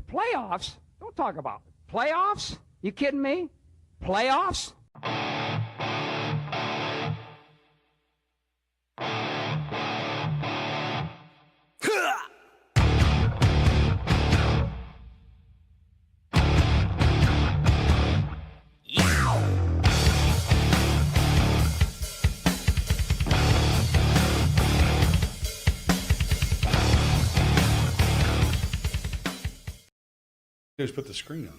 Playoffs? Don't talk about it. Playoffs? You kidding me? Playoffs? Just put the screen on.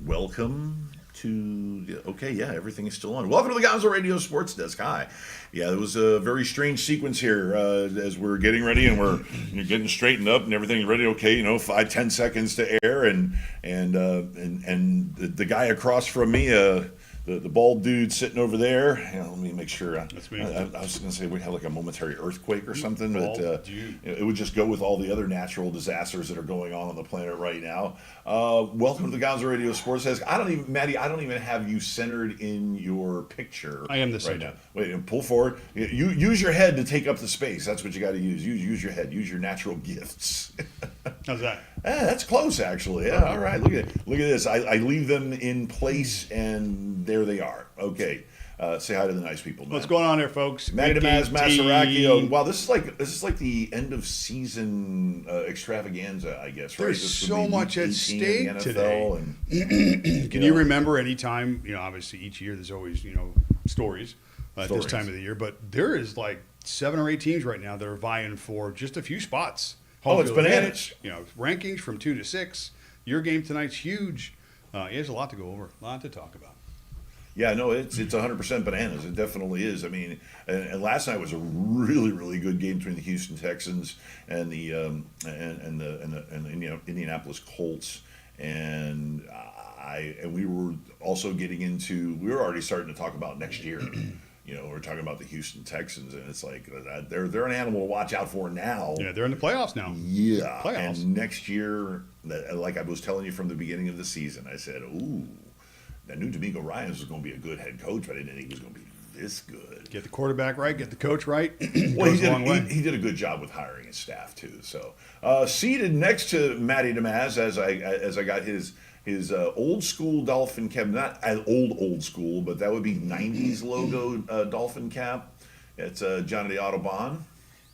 Welcome to, everything is still on. Welcome to the Gonzo Radio Sports Desk. Hi. Yeah, it was a very strange sequence here as we're getting ready and we're getting straightened up and everything's ready. Okay, 5-10 seconds to air and the guy across from me, the bald dude sitting over there. Let me make sure. That's me. I was going to say we had like a momentary earthquake or something, but it would just go with all the other natural disasters that are going on the planet right now. Welcome to the Gonzo Radio Sports Desk. Maddie, I don't even have you centered in your picture. I am the right center. now. Wait, pull forward. You use your head to take up the space. That's what you got to use. Use your head. Use your natural gifts. How's that? That's close, actually. Yeah, all right. Look at this. I leave them in place, and there they are. Okay. Say hi to the nice people, man. What's going on there, folks? Magda Maz Masarakio. Wow, this is like the end of season extravaganza, I guess. Right? There's so much at stake today. And, Can you remember any time? Obviously each year there's always stories at this time of the year, but there is like 7 or 8 teams right now that are vying for just a few spots. Oh, it's bananas. Rankings from 2 to 6. Your game tonight's huge. There's a lot to go over, a lot to talk about. Yeah, no, it's 100% bananas. It definitely is. I mean, and last night was a really, really good game between the Houston Texans and the Indianapolis Colts. And we were also getting into. We were already starting to talk about next year. We're talking about the Houston Texans, and it's like they're an animal to watch out for now. Yeah, they're in the playoffs now. Yeah, playoffs. And next year, like I was telling you from the beginning of the season, I said, "Ooh, I knew D'Amico Ryans was going to be a good head coach, but I didn't think he was going to be this good." Get the quarterback right, get the coach right. Well, he did a good job with hiring his staff too. So seated next to Matty DeMaz as I got his old school Dolphin cap, not as old school, but that would be 90s logo Dolphin cap. It's Johnny Autobahn.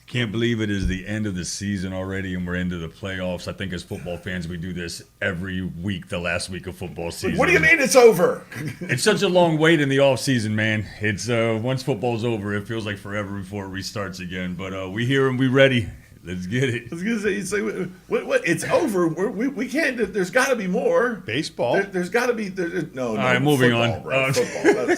Can't believe it is the end of the season already and we're into the playoffs. I think as football fans, we do this every week, the last week of football season. What do you mean it's over? It's such a long wait in the off season, man. It's once football's over, it feels like forever before it restarts again. But we here and we ready. Let's get it. I was going to say, what? It's over. We can't. There's got to be more. Baseball. There's got to be. No. All right, moving football, on. Bro, football.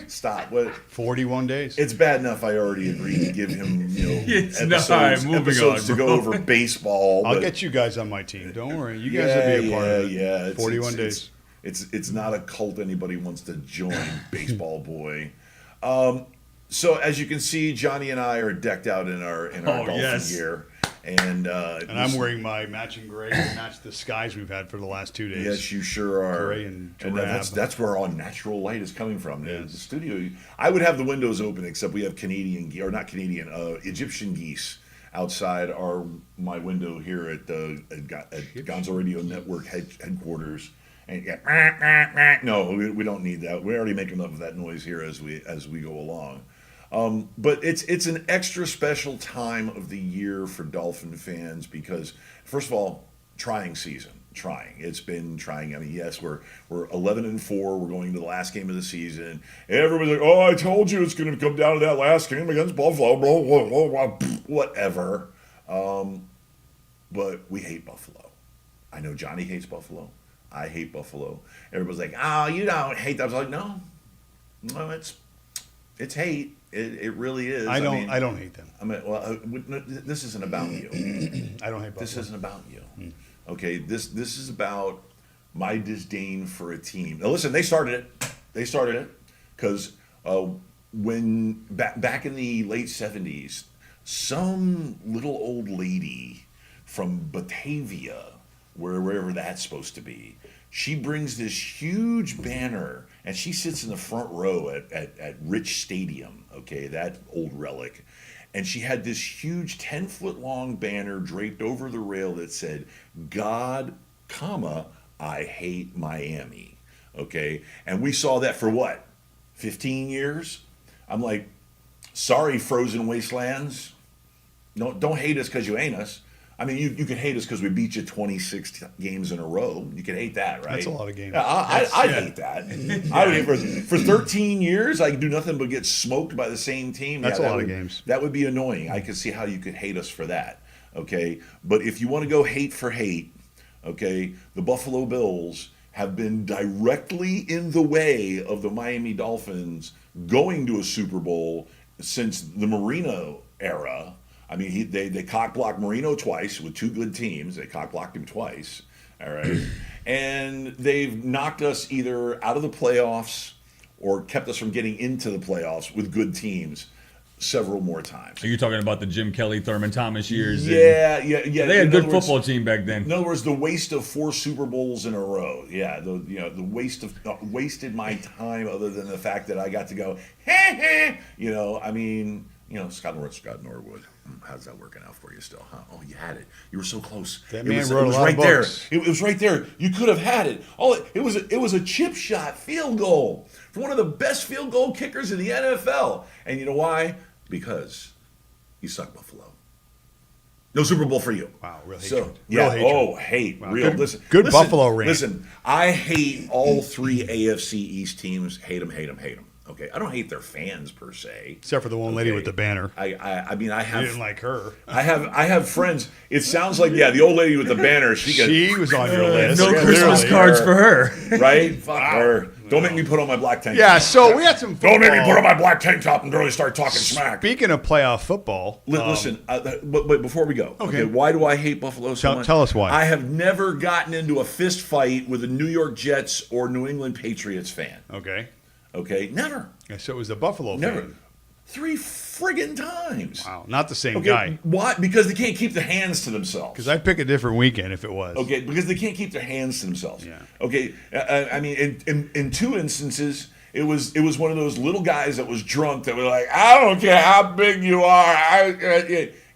Stop. What? 41 days. It's bad enough I already agreed to give him, episodes to go over baseball. I'll get you guys on my team. Don't worry. You guys will be a part of it. Yeah. 41 days. It's not a cult anybody wants to join, baseball boy. So as you can see, Johnny and I are decked out in our Dolphin gear, and I'm wearing my matching gray to match the skies we've had for the last 2 days. Yes, you sure are. Gray and that's where our natural light is coming from. Yes. The studio. I would have the windows open, except we have Egyptian geese outside my window here at Gonzo Radio Network headquarters. And no, we don't need that. We already make enough of that noise here as we go along. But it's an extra special time of the year for Dolphin fans because, first of all, trying season. It's been trying. I mean, yes, we're 11-4. We're going to the last game of the season. Everybody's like, "Oh, I told you it's going to come down to that last game against Buffalo." Blah, blah, blah, blah, whatever. But we hate Buffalo. I know Johnny hates Buffalo. I hate Buffalo. Everybody's like, "Oh, you don't hate them." I was like, no, it's hate. It really is. I don't hate them. I mean, this isn't about you. I don't hate Buffalo. This isn't about you. Okay, this is about my disdain for a team. Now, listen, they started it because when back in the late 70s, some little old lady from Batavia, wherever that's supposed to be, she brings this huge banner and she sits in the front row at Rich Stadium, okay, that old relic. And she had this huge 10-foot long banner draped over the rail that said, "God comma, I hate Miami. Okay? And we saw that for what? 15 years? I'm like, sorry, frozen wastelands. No, don't hate us because you ain't us. I mean, you can hate us because we beat you 26 games in a row. You can hate that, right? That's a lot of games. I hate that. I would hate for 13 years, I do nothing but get smoked by the same team. That's a lot of would, games. That would be annoying. I could see how you could hate us for that. Okay, but if you want to go hate for hate, okay, the Buffalo Bills have been directly in the way of the Miami Dolphins going to a Super Bowl since the Marino era. I mean, they cock-blocked Marino twice with two good teams. They cock-blocked him twice, all right? And they've knocked us either out of the playoffs or kept us from getting into the playoffs with good teams several more times. Are you talking about the Jim Kelly, Thurman Thomas years? Yeah. They had a good football team back then. In other words, the waste of 4 Super Bowls in a row. Yeah, the waste of wasted my time other than the fact that I got to go, I mean, Scott Norwood. How's that working out for you still? Huh? Oh, you had it. You were so close. That man wrote a lot right of books. there. It was right there. You could have had it. It was a chip shot field goal for one of the best field goal kickers in the NFL. And you know why? Because you suck, Buffalo. No Super Bowl for you. Wow, real hatred. So, Real hatred. Hate. Wow. Real. Good Buffalo rant. Listen, I hate all 3 AFC East teams. Hate them. Okay, I don't hate their fans per se, Except for the one lady with the banner. I mean, I have. You didn't like her. I have friends. It sounds like the old lady with the banner. She was on your list. No Yeah, Christmas literally. cards for her. Right? Fuck her. Don't make me put on my black tank. Yeah, top. so we had some football. Don't make me put on my black tank top and really start talking smack. Speaking of playoff football, Listen, but before we go, Okay. why do I hate Buffalo so much? Tell us why. I have never gotten into a fist fight with a New York Jets or New England Patriots fan. okay. Okay, never. So it was the Buffalo Never. fan. 3 friggin' times. Wow, not the same Okay, guy. why? Because they can't keep their hands to themselves. Because I'd pick a different weekend if it was. Okay, because they can't keep their hands to themselves. Yeah. Okay, I mean, in 2 instances, it was one of those little guys that was drunk that were like, I don't care how big you are.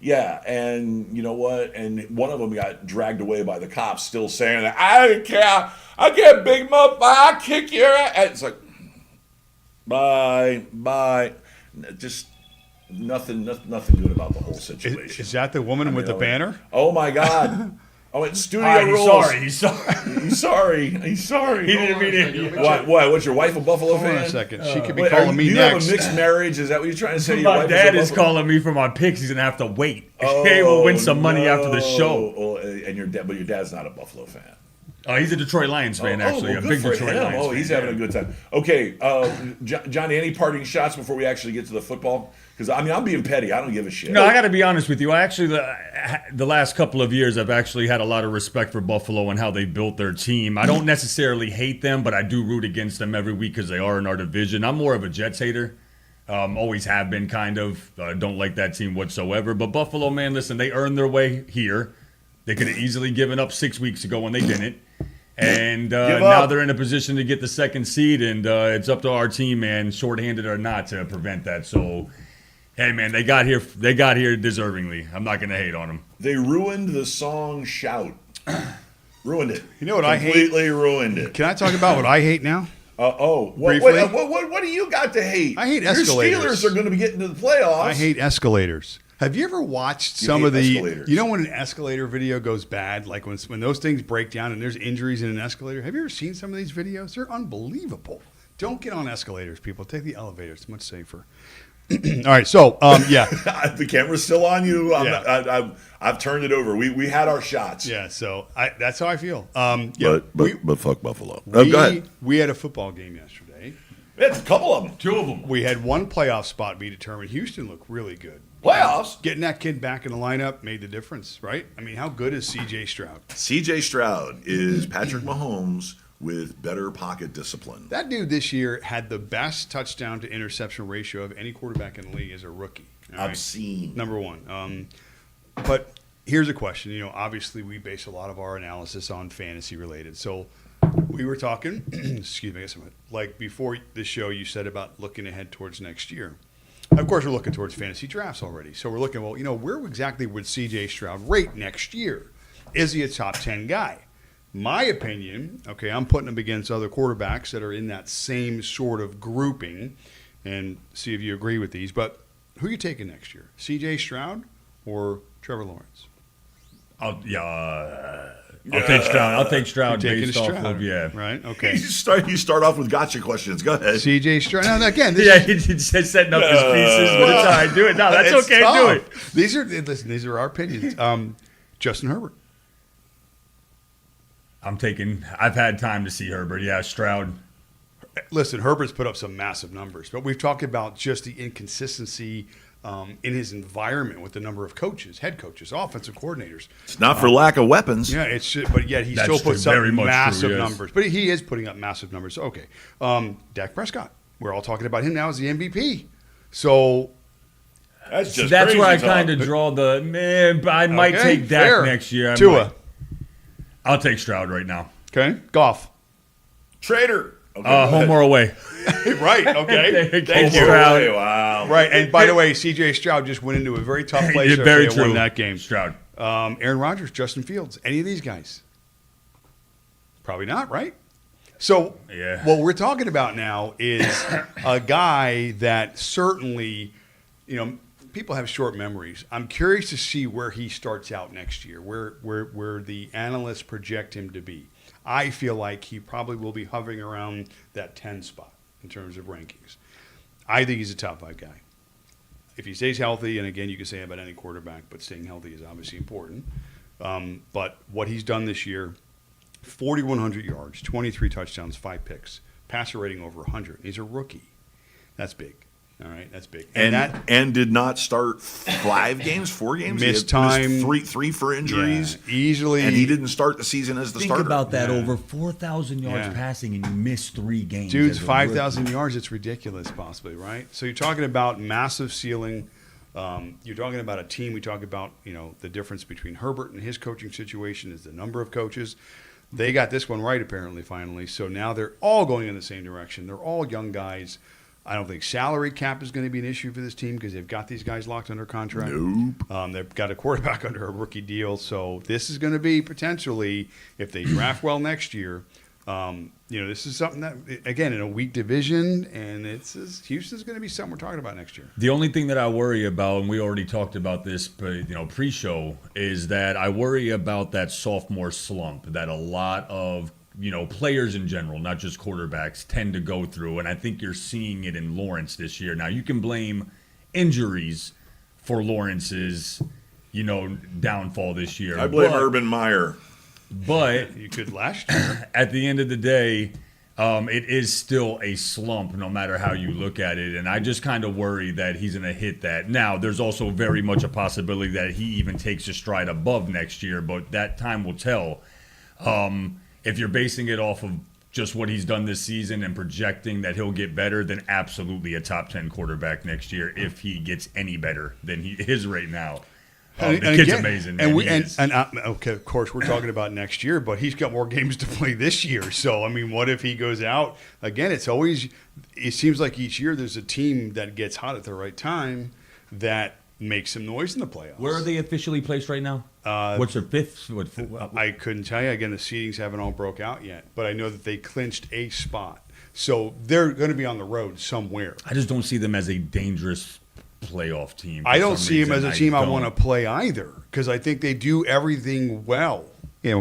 Yeah, and you know what? And one of them got dragged away by the cops, still saying that I don't care. I get big motherfucker. I'll kick your ass. And it's like, bye. Just nothing good about the whole situation. Is that the woman with the banner? Oh my God. Oh, it's studio All right, rules. He's sorry. He's sorry. He didn't mean it. What? What's your wife a Buffalo Hold fan? on a second. She could be Wait, calling me you next. have a mixed marriage? Is that what you're trying to say? Your My wife dad a is Buffalo- calling me for my picks. He's gonna have to wait. Hey, we'll win some money after the show. Oh, and your dad's not a Buffalo fan. He's a Detroit Lions fan, actually. well, a good big for Detroit him. Lions fan. He's having a good time. Okay, Johnny, any parting shots before we actually get to the football? Because I mean, I'm being petty. I don't give a shit. No, I got to be honest with you. I actually, the last couple of years, I've actually had a lot of respect for Buffalo and how they built their team. I don't necessarily hate them, but I do root against them every week because they are in our division. I'm more of a Jets hater. Always have been, kind of. Don't like that team whatsoever. But Buffalo, man, listen, they earned their way here. They could have easily given up 6 weeks ago when they didn't. And now they're in a position to get the 2nd seed, and it's up to our team, man, shorthanded or not, to prevent that. So, hey, man, they got here deservingly. I'm not going to hate on them. They ruined the song "Shout." Ruined it. You know what I hate? Completely ruined it. Can I talk about what I hate now? Briefly? What do you got to hate? I hate escalators. Your Steelers are going to be getting to the playoffs. I hate escalators. Have you ever watched some hate of the? escalators. You know when an escalator video goes bad, like when those things break down and there's injuries in an escalator. Have you ever seen some of these videos? They're unbelievable. Don't get on escalators, people. Take the elevator. It's much safer. All right, so yeah, The camera's still on you. Yeah. I've turned it over. We had our shots. yeah. So that's how I feel. Yeah, But fuck Buffalo. go Go ahead. We had a football game yesterday. It's a couple of them. 2 of them. We had one playoff spot be determined. Houston looked really good. Playoffs. Getting that kid back in the lineup made the difference, right? I mean, how good is C.J. Stroud? C.J. Stroud is Patrick Mahomes with better pocket discipline. That dude this year had the best touchdown to interception ratio of any quarterback in the league as a rookie. All right? Obscene. Number one. But here's a question. You know, obviously we base a lot of our analysis on fantasy related. So we were talking, excuse me, I guess like before the show you said about looking ahead towards next year. Of course, we're looking towards fantasy drafts already. So we're looking, where exactly would C.J. Stroud rate next year? Is he a top 10 guy? My opinion, okay, I'm putting him against other quarterbacks that are in that same sort of grouping, and see if you agree with these. But who are you taking next year? C.J. Stroud or Trevor Lawrence? I'll take Stroud. I'll take Stroud You're taking based off Stroud, of right? Okay. You start off with gotcha questions. Go ahead. C.J. Stroud. Now, again, He's setting up his pieces, but it's all right. Do it. No, that's it's okay. tough. Do it. These are our opinions. Justin Herbert. I've had time to see Herbert. Yeah, Stroud. Listen, Herbert's put up some massive numbers, but we've talked about just the inconsistency in his environment with the number of coaches, head coaches, offensive coordinators. It's not for lack of weapons. Yeah, but yet he That's still puts true. up Very much massive true, yes. numbers. But he is putting up massive numbers. So, okay. Dak Prescott. We're all talking about him now as the MVP. So That's just That's crazy where I talk. kind of draw the man. I might Okay, take Dak fair. next year. Tua. I'll take Stroud right now. Okay. Goff. Traitor. Okay, go Home ahead. or away? Right. Okay. Thank Thank you. you. Stroud. Wow. Right. And by the way, C.J. Stroud just went into a very tough place. Yeah, very after they true. won that game. Stroud. Aaron Rodgers, Justin Fields, any of these guys? Probably not, right? So Yeah. what we're talking about now is a guy that certainly, people have short memories. I'm curious to see where he starts out next year, where the analysts project him to be. I feel like he probably will be hovering around that 10 spot in terms of rankings. I think he's a top 5 guy. If he stays healthy, and again, you can say about any quarterback, but staying healthy is obviously important. But what he's done this year, 4,100 yards, 23 touchdowns, 5 picks, passer rating over 100. He's a rookie. That's big. All right, that's big. And did not start 4 games. He had Missed time. three for injuries. Yeah, easily. And he didn't start the season as the Think starter. about that. Yeah. Over 4,000 yards Yeah. passing, and you miss 3 games. Dude's as a 5,000 rookie. yards. It's ridiculous, possibly, right? So you're talking about massive ceiling. You're talking about a team. We talk about, the difference between Herbert and his coaching situation is the number of coaches. They got this one right, apparently, finally. So now they're all going in the same direction. They're all young guys. I don't think salary cap is going to be an issue for this team because they've got these guys locked under contract. Nope. They've got a quarterback under a rookie deal. So this is going to be potentially, if they draft well next year, this is something that, again, in a weak division, and Houston's going to be something we're talking about next year. The only thing that I worry about, and we already talked about this, pre-show, is that I worry about that sophomore slump that a lot of players in general, not just quarterbacks, tend to go through. And I think you're seeing it in Lawrence this year. Now, you can blame injuries for Lawrence's, downfall this year. I blame But- Urban Meyer. But You could last year. at the end of the day, it is still a slump no matter how you look at it. And I just kind of worry that he's going to hit that. Now, there's also very much a possibility that he even takes a stride above next year, but that time will tell. If you're basing it off of just what he's done this season and projecting that he'll get better, then absolutely a top 10 quarterback next year if he gets any better than he is right now. The kid's amazing. Okay, of course, we're talking about next year, but he's got more games to play this year. So, what if he goes out? Again, it seems like each year there's a team that gets hot at the right time that makes some noise in the playoffs. Where are they officially placed right now? What's their fifth? I couldn't tell you. Again, the seedings haven't all broke out yet, but I know that they clinched a spot. So they're going to be on the road somewhere. I just don't see them as a dangerous playoff team. I don't see them as a team I want to play either because I think they do everything well. They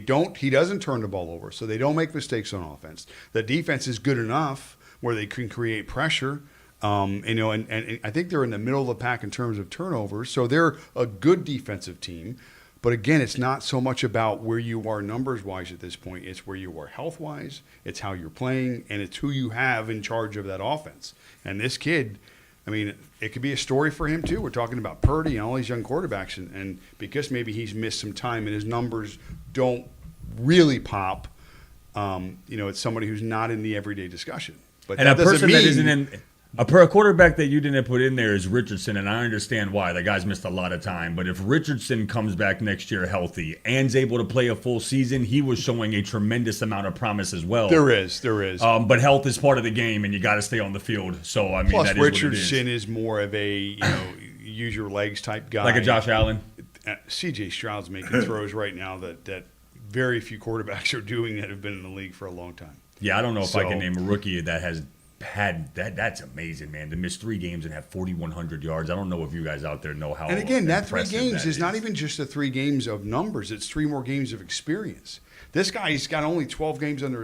don't. He doesn't turn the ball over, so they don't make mistakes on offense. The defense is good enough where they can create pressure. And I think they're in the middle of the pack in terms of turnovers, so they're a good defensive team. But again, it's not so much about where you are numbers-wise at this point. It's where you are health-wise. It's how you're playing, and it's who you have in charge of that offense. And this kid, it could be a story for him too. We're talking about Purdy and all these young quarterbacks, and because maybe he's missed some time and his numbers don't really pop, it's somebody who's not in the everyday discussion. But And a person that isn't in a quarterback that you didn't put in there is Richardson, and I understand why. The guy's missed a lot of time. But if Richardson comes back next year healthy and's able to play a full season, he was showing a tremendous amount of promise as well. There is. But health is part of the game, and you got to stay on the field. So Plus, that is Richardson what it is more of a use your legs type guy, like a Josh Allen. C.J. Stroud's making throws right now that very few quarterbacks are doing that have been in the league for a long time. Yeah, I don't know if I So- can name a rookie that has had that. That's amazing, man. To miss 3 games and have 4,100 yards. I don't know if you guys out there know how. And again, that 3 impressive games that is not even just the 3 games of numbers. It's 3 more games of experience. This guy's got only 13 games under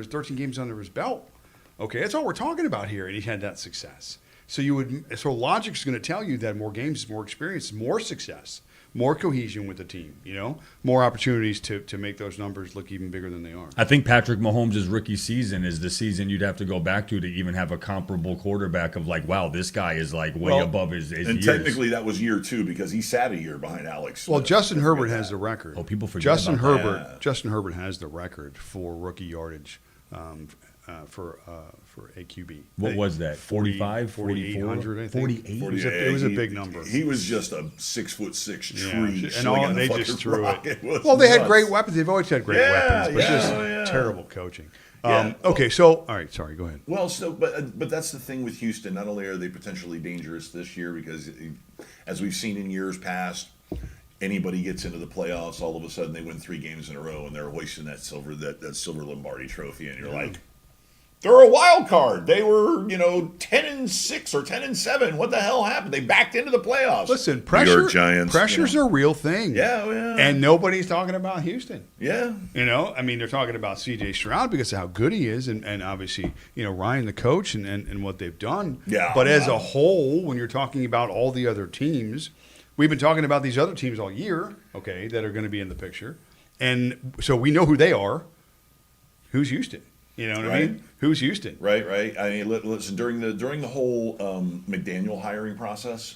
his belt. Okay, that's all we're talking about here, and he had that success. So logic's going to tell you that more games, more experience, more success, more cohesion with the team. More opportunities to make those numbers look even bigger than they are. I think Patrick Mahomes' rookie season is the season you'd have to go back to even have a comparable quarterback of like, wow, this guy is like way above his And years. technically, that was year 2 because he sat a year behind Alex. Well, Smith. Justin Don't Herbert forget has that. the record. Oh, people forget Justin about Herbert. that. Justin Herbert has the record for rookie yardage for AQB. What was that? 45, 4,800, I think. 48? It was a big number. He was just a 6'6" tree, and slinging they the just fucking threw rock. it. was Well, they had nuts. great weapons. They've always had great weapons, but just terrible coaching. Yeah. Okay, so all right, sorry, go ahead. Well, but that's the thing with Houston. Not only are they potentially dangerous this year, because as we've seen in years past, anybody gets into the playoffs, all of a sudden they win 3 games in a row, and they're hoisting that silver Lombardi trophy, and you're like, they're a wild card. They were 10-6 or 10-7. What the hell happened? They backed into the playoffs. Listen, New York Giants. pressure's a real thing. Yeah. And nobody's talking about Houston. Yeah. I mean, they're talking about C.J. Stroud because of how good he is, and obviously, Ryan, the coach, and what they've done. Yeah. But as a whole, when you're talking about all the other teams, we've been talking about these other teams all year, okay, that are going to be in the picture. And so we know who they are. Who's Houston? You know what I mean? Who's Houston? Right. I mean, listen, during the whole McDaniel hiring process,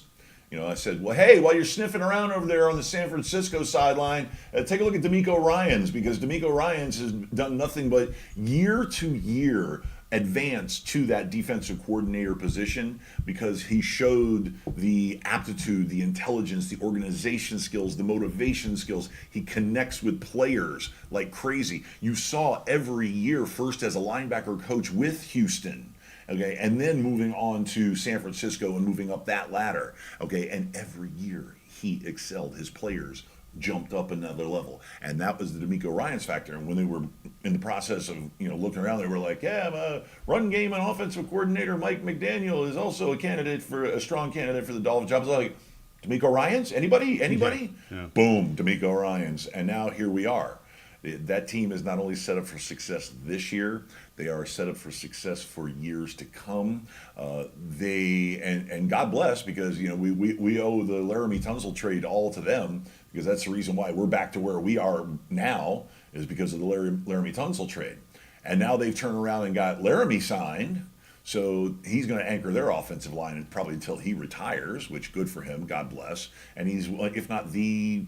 I said, well, hey, while you're sniffing around over there on the San Francisco sideline, take a look at D'Amico Ryans, because D'Amico Ryans has done nothing but year to year advance to that defensive coordinator position, because he showed the aptitude, the intelligence, the organization skills, the motivation skills. He connects with players like crazy. You saw every year, first as a linebacker coach with Houston, okay, and then moving on to San Francisco and moving up that ladder, okay, and every year he excelled. His players jumped up another level, and that was the D'Amico Ryans factor. And when they were in the process of looking around, they were like, run game and offensive coordinator Mike McDaniel is also a strong candidate for the Dolphins job. I was like, D'Amico Ryans, anybody? Yeah. Boom, D'Amico Ryans. And now here we are. That team is not only set up for success this year, they are set up for success for years to come. And God bless, because we owe the Laramie Tunsil trade all to them, because that's the reason why we're back to where we are now, is because of the Laramie Tunsil trade. And now they've turned around and got Laramie signed, so he's going to anchor their offensive line probably until he retires, which good for him, God bless. And he's, if not the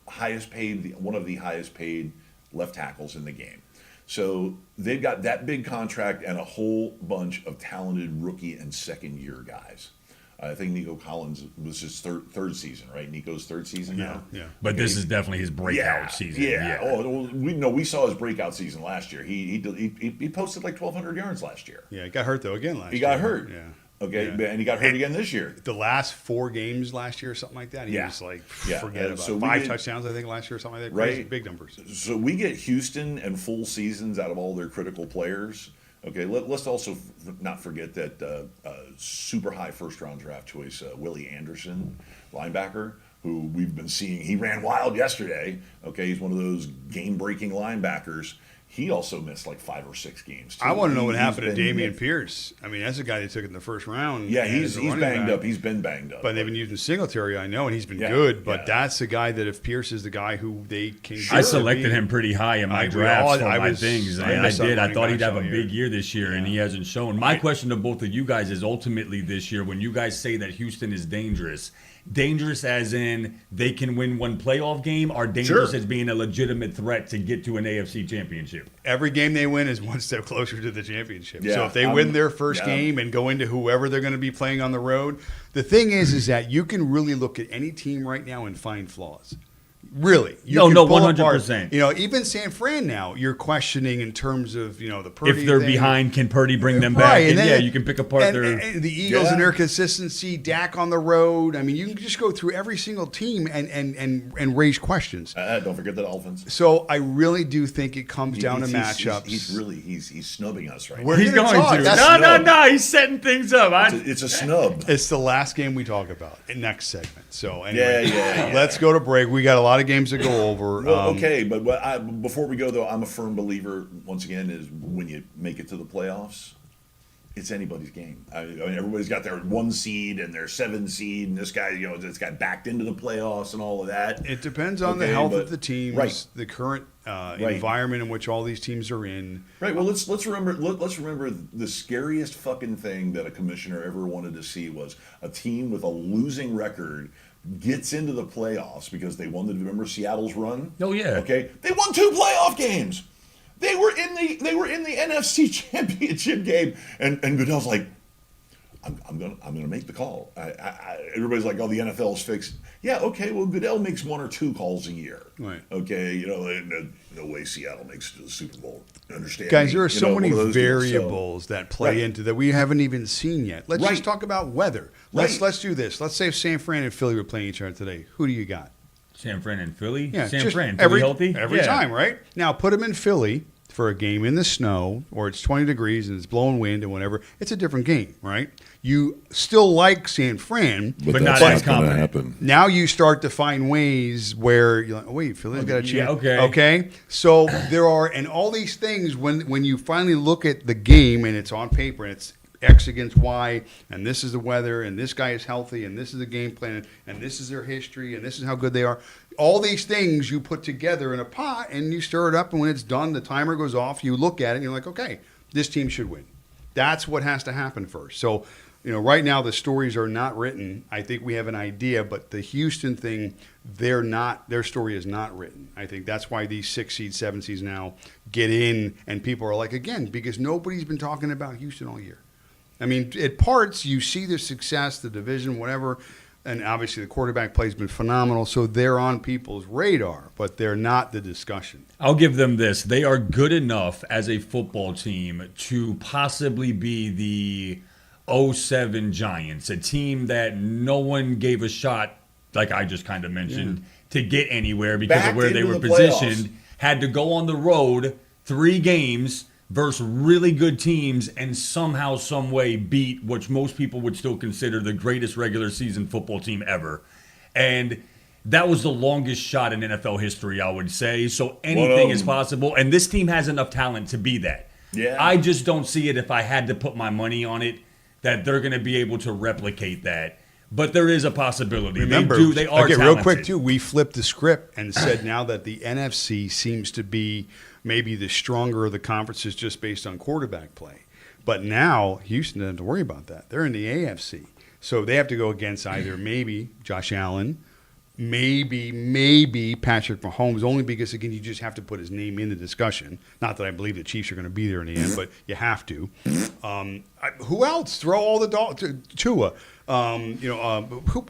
highest paid, one of the highest paid left tackles in the game. So they've got that big contract and a whole bunch of talented rookie and second year guys. I think Nico Collins was his third season, right? Nico's third season now. Yeah. But this is definitely his breakout season. Yeah. Oh, we saw his breakout season last year. He posted like 1,200 yards last year. Yeah, he got hurt though again last year. He got hurt. Yeah. Okay, Yeah. and he got hurt again this year. The last 4 games last year or something like that, he was like, forget about so it. we 5 get- touchdowns, I think, last year or something like that. Right. Crazy, big numbers. So we get Houston and full seasons out of all their critical players. Okay, let's also not forget that super high first-round draft choice, Willie Anderson, linebacker, who we've been seeing. He ran wild yesterday. Okay, he's one of those game-breaking linebackers. He also missed like 5 or 6 games, too. I want to know what He's happened to been- Damian Pierce. I mean, that's a guy they took in the first round. Yeah, as he's a running banged back. up. He's been banged up. But they've been using Singletary, I know, and he's been Yeah, good. But yeah. that's the guy that if Pierce is the guy who they can Sure. I selected him pretty high in my I agree. drafts for I my was- things. I I missed on did. I running thought he'd backs have a all big year this year, and he hasn't shown. My question to both of you guys is ultimately this year, when you guys say that Houston is dangerous as in they can win one playoff game, or dangerous Sure. as being a legitimate threat to get to an AFC championship? Every game they win is one step closer to the championship. Yeah, So if they I'm- win their first yeah. game and go into whoever they're going to be playing on the road, the thing is that you can really look at any team right now and find flaws. Really? You No, can no, pull apart. 100%. You know, even San Fran now, you're questioning in terms of, you know, the Purdy If they're thing. behind, can Purdy bring them Right, back? and And, then- yeah, you can pick apart their. and the Eagles and their consistency, Dak on the road. I mean, you can just go through every single team and raise questions. Don't forget the Dolphins. So I really do think it comes down to He's- matchups. He's snubbing us right We're now. He's gonna going talk. to. That's No, no, snub. no. He's setting things up. It's a snub. It's the last game we talk about in next segment. So anyway, Yeah. let's go to break. We got a lot of games to go over. Well, okay, but before we go, though, I'm a firm believer, once again, is when you make it to the playoffs, it's anybody's game. I mean, everybody's got their 1 seed and their 7 seed, and this guy, you know, this got backed into the playoffs and all of that. It depends on the Okay, health but- of the teams, right. the current Right. environment in which all these teams are in. Right. Well, let's remember the scariest fucking thing that a commissioner ever wanted to see was a team with a losing record gets into the playoffs because they won. Remember Seattle's run? Oh, yeah. Okay, they won 2 playoff games. They were in the NFC Championship game, and Goodell's like, I'm gonna make the call. Everybody's like, oh, the NFL's fixed. Yeah, okay. Well, Goodell makes 1 or 2 calls a year. Right. Okay. You know, no way Seattle makes the Super Bowl. Understand? Guys, me? there are You so know, many one of those deals. So- variables that play Right. into that we haven't even seen yet. Let's Right. just talk about weather. Let's Right. do this. Let's say if San Fran and Philly were playing each other today. Who do you got? San Fran and Philly. Yeah, San just Fran. every Philly healthy every Yeah. time, right? Now put them in Philly for a game in the snow, or it's 20 degrees and it's blowing wind and whatever. It's a different game, right? You still like San Fran, But that's not as gonna confident. happen. now you start to find ways where you're like, oh, wait, Philly's got a chance. Yeah, okay. Okay. So there are, and all these things, when you finally look at the game and it's on paper and it's X against Y, and this is the weather, and this guy is healthy, and this is the game plan, and this is their history, and this is how good they are. All these things you put together in a pot and you stir it up, and when it's done, the timer goes off. You look at it and you're like, okay, this team should win. That's what has to happen first. So, you know, right now the stories are not written. I think we have an idea, but the Houston thing, their story is not written. I think that's why these 6 seeds, 7 seeds now get in, and people are like, again, because nobody's been talking about Houston all year. I mean, at parts, you see the success, the division, whatever, and obviously the quarterback play has been phenomenal, so they're on people's radar, but they're not the discussion. I'll give them this. They are good enough as a football team to possibly be the 07 Giants, a team that no one gave a shot, like I just kind of mentioned, to get anywhere because Backed of where they into were the playoffs. positioned, had to go on the road 3 games versus really good teams and somehow, some way beat what most people would still consider the greatest regular season football team ever. And that was the longest shot in NFL history, I would say. So anything is possible. And this team has enough talent to be that. Yeah. I just don't see it, if I had to put my money on it, that they're going to be able to replicate that. But there is a possibility. Remember, they are okay, talented. real quick too, we flipped the script and said now that the NFC seems to be maybe the stronger of the conferences just based on quarterback play. But now Houston doesn't have to worry about that. They're in the AFC. So they have to go against either maybe Josh Allen, maybe Patrick Mahomes, only because, again, you just have to put his name in the discussion. Not that I believe the Chiefs are going to be there in the end, but you have to. Who else? Throw all the Tua. Who?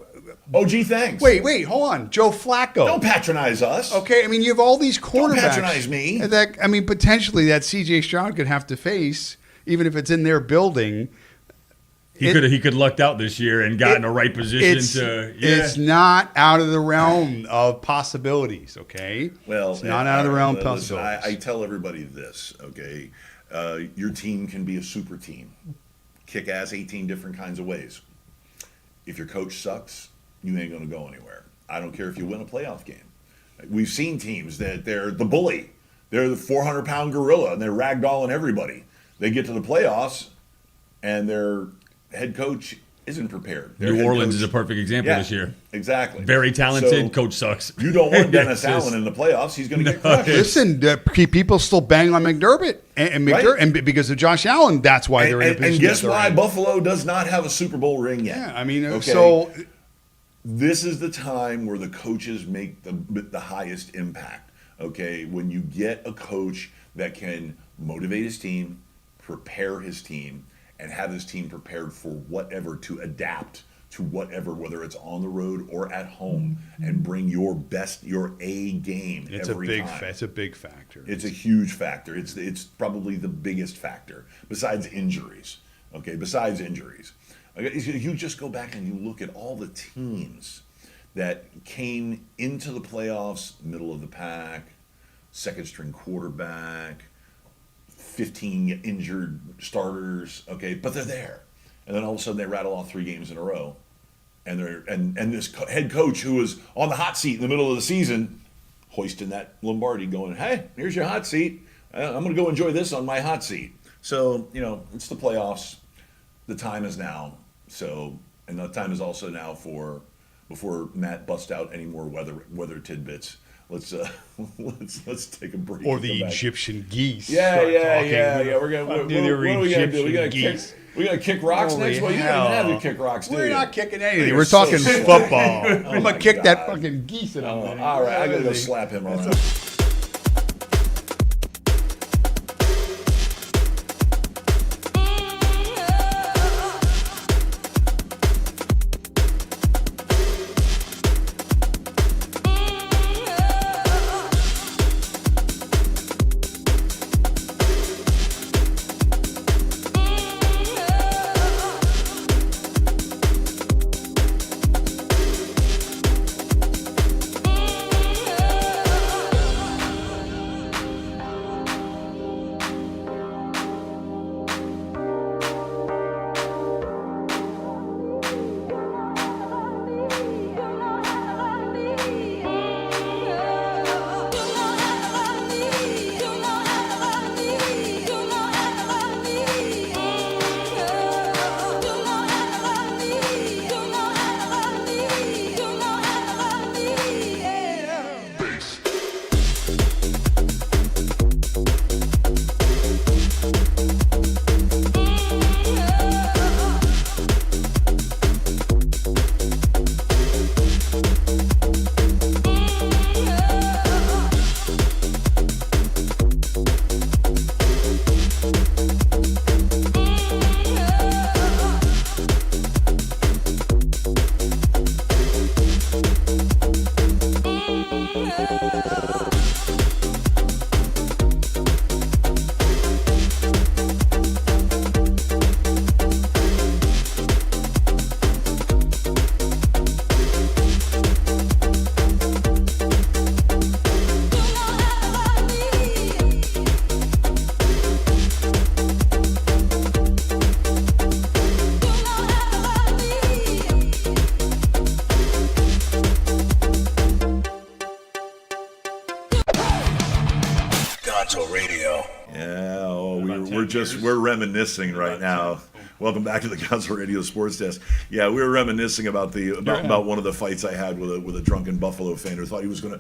Oh, gee, thanks. Wait, hold on. Joe Flacco. Don't patronize us. Okay, I mean, you have all these quarterbacks. patronize me. That, I mean, potentially that C.J. Stroud could have to face, even if it's in their building. He could lucked out this year and got in the right position to. Yeah. It's not out of the realm of possibilities, okay? Well, it's not out of the realm of listen, possibilities. I tell everybody this, okay? Your team can be a super team, kick ass 18 different kinds of ways. If your coach sucks, you ain't going to go anywhere. I don't care if you win a playoff game. We've seen teams that they're the bully, they're the 400-pound gorilla, and they're ragdolling everybody. They get to the playoffs, and their head coach isn't prepared. Their New head Orleans coach- is a perfect example this year. Exactly. Very talented. So, Coach sucks. you don't want Dennis Yes, yes. Allen in the playoffs. He's going to get crushed. Listen, people still bang on McDermott, and Right. and because of Josh Allen, that's why they're in a And position. guess that they're why in. Buffalo does not have a Super Bowl ring yet? Yeah, I mean, Okay? so This is the time where the coaches make the highest impact. Okay, when you get a coach that can motivate his team, prepare his team, and have his team prepared for whatever to adapt to whatever, whether it's on the road or at home, and bring your best, your A game every time. It's a big factor. It's a huge factor. It's probably the biggest factor besides injuries. Okay, besides injuries. Okay, you just go back and you look at all the teams that came into the playoffs, middle of the pack, second string quarterback, 15 injured starters. Okay, but they're there, and then all of a sudden they rattle off 3 games in a row, and this head coach who was on the hot seat in the middle of the season, hoisting that Lombardi, going, "Hey, here's your hot seat. I'm going to go enjoy this on my hot seat." So it's the playoffs. The time is now. So, and the time is also now for, before Matt busts out any more weather tidbits. Let's take a break. Or the Egyptian geese. Yeah. We're gonna. What What are we gonna do? We gonna kick rocks Holy next? Well, you don't hell. even have to kick rocks, do We're you? not kicking anything. You're We're so talking sick. football. Oh I'm my gonna kick that God. fucking geese in Oh, them. all right, I gotta go slap him around. Gonzo Radio. Yeah, we're reminiscing right now. Welcome back to the Gonzo Radio Sports Desk. Yeah, we were reminiscing about one of the fights I had with a drunken Buffalo fan who thought he was gonna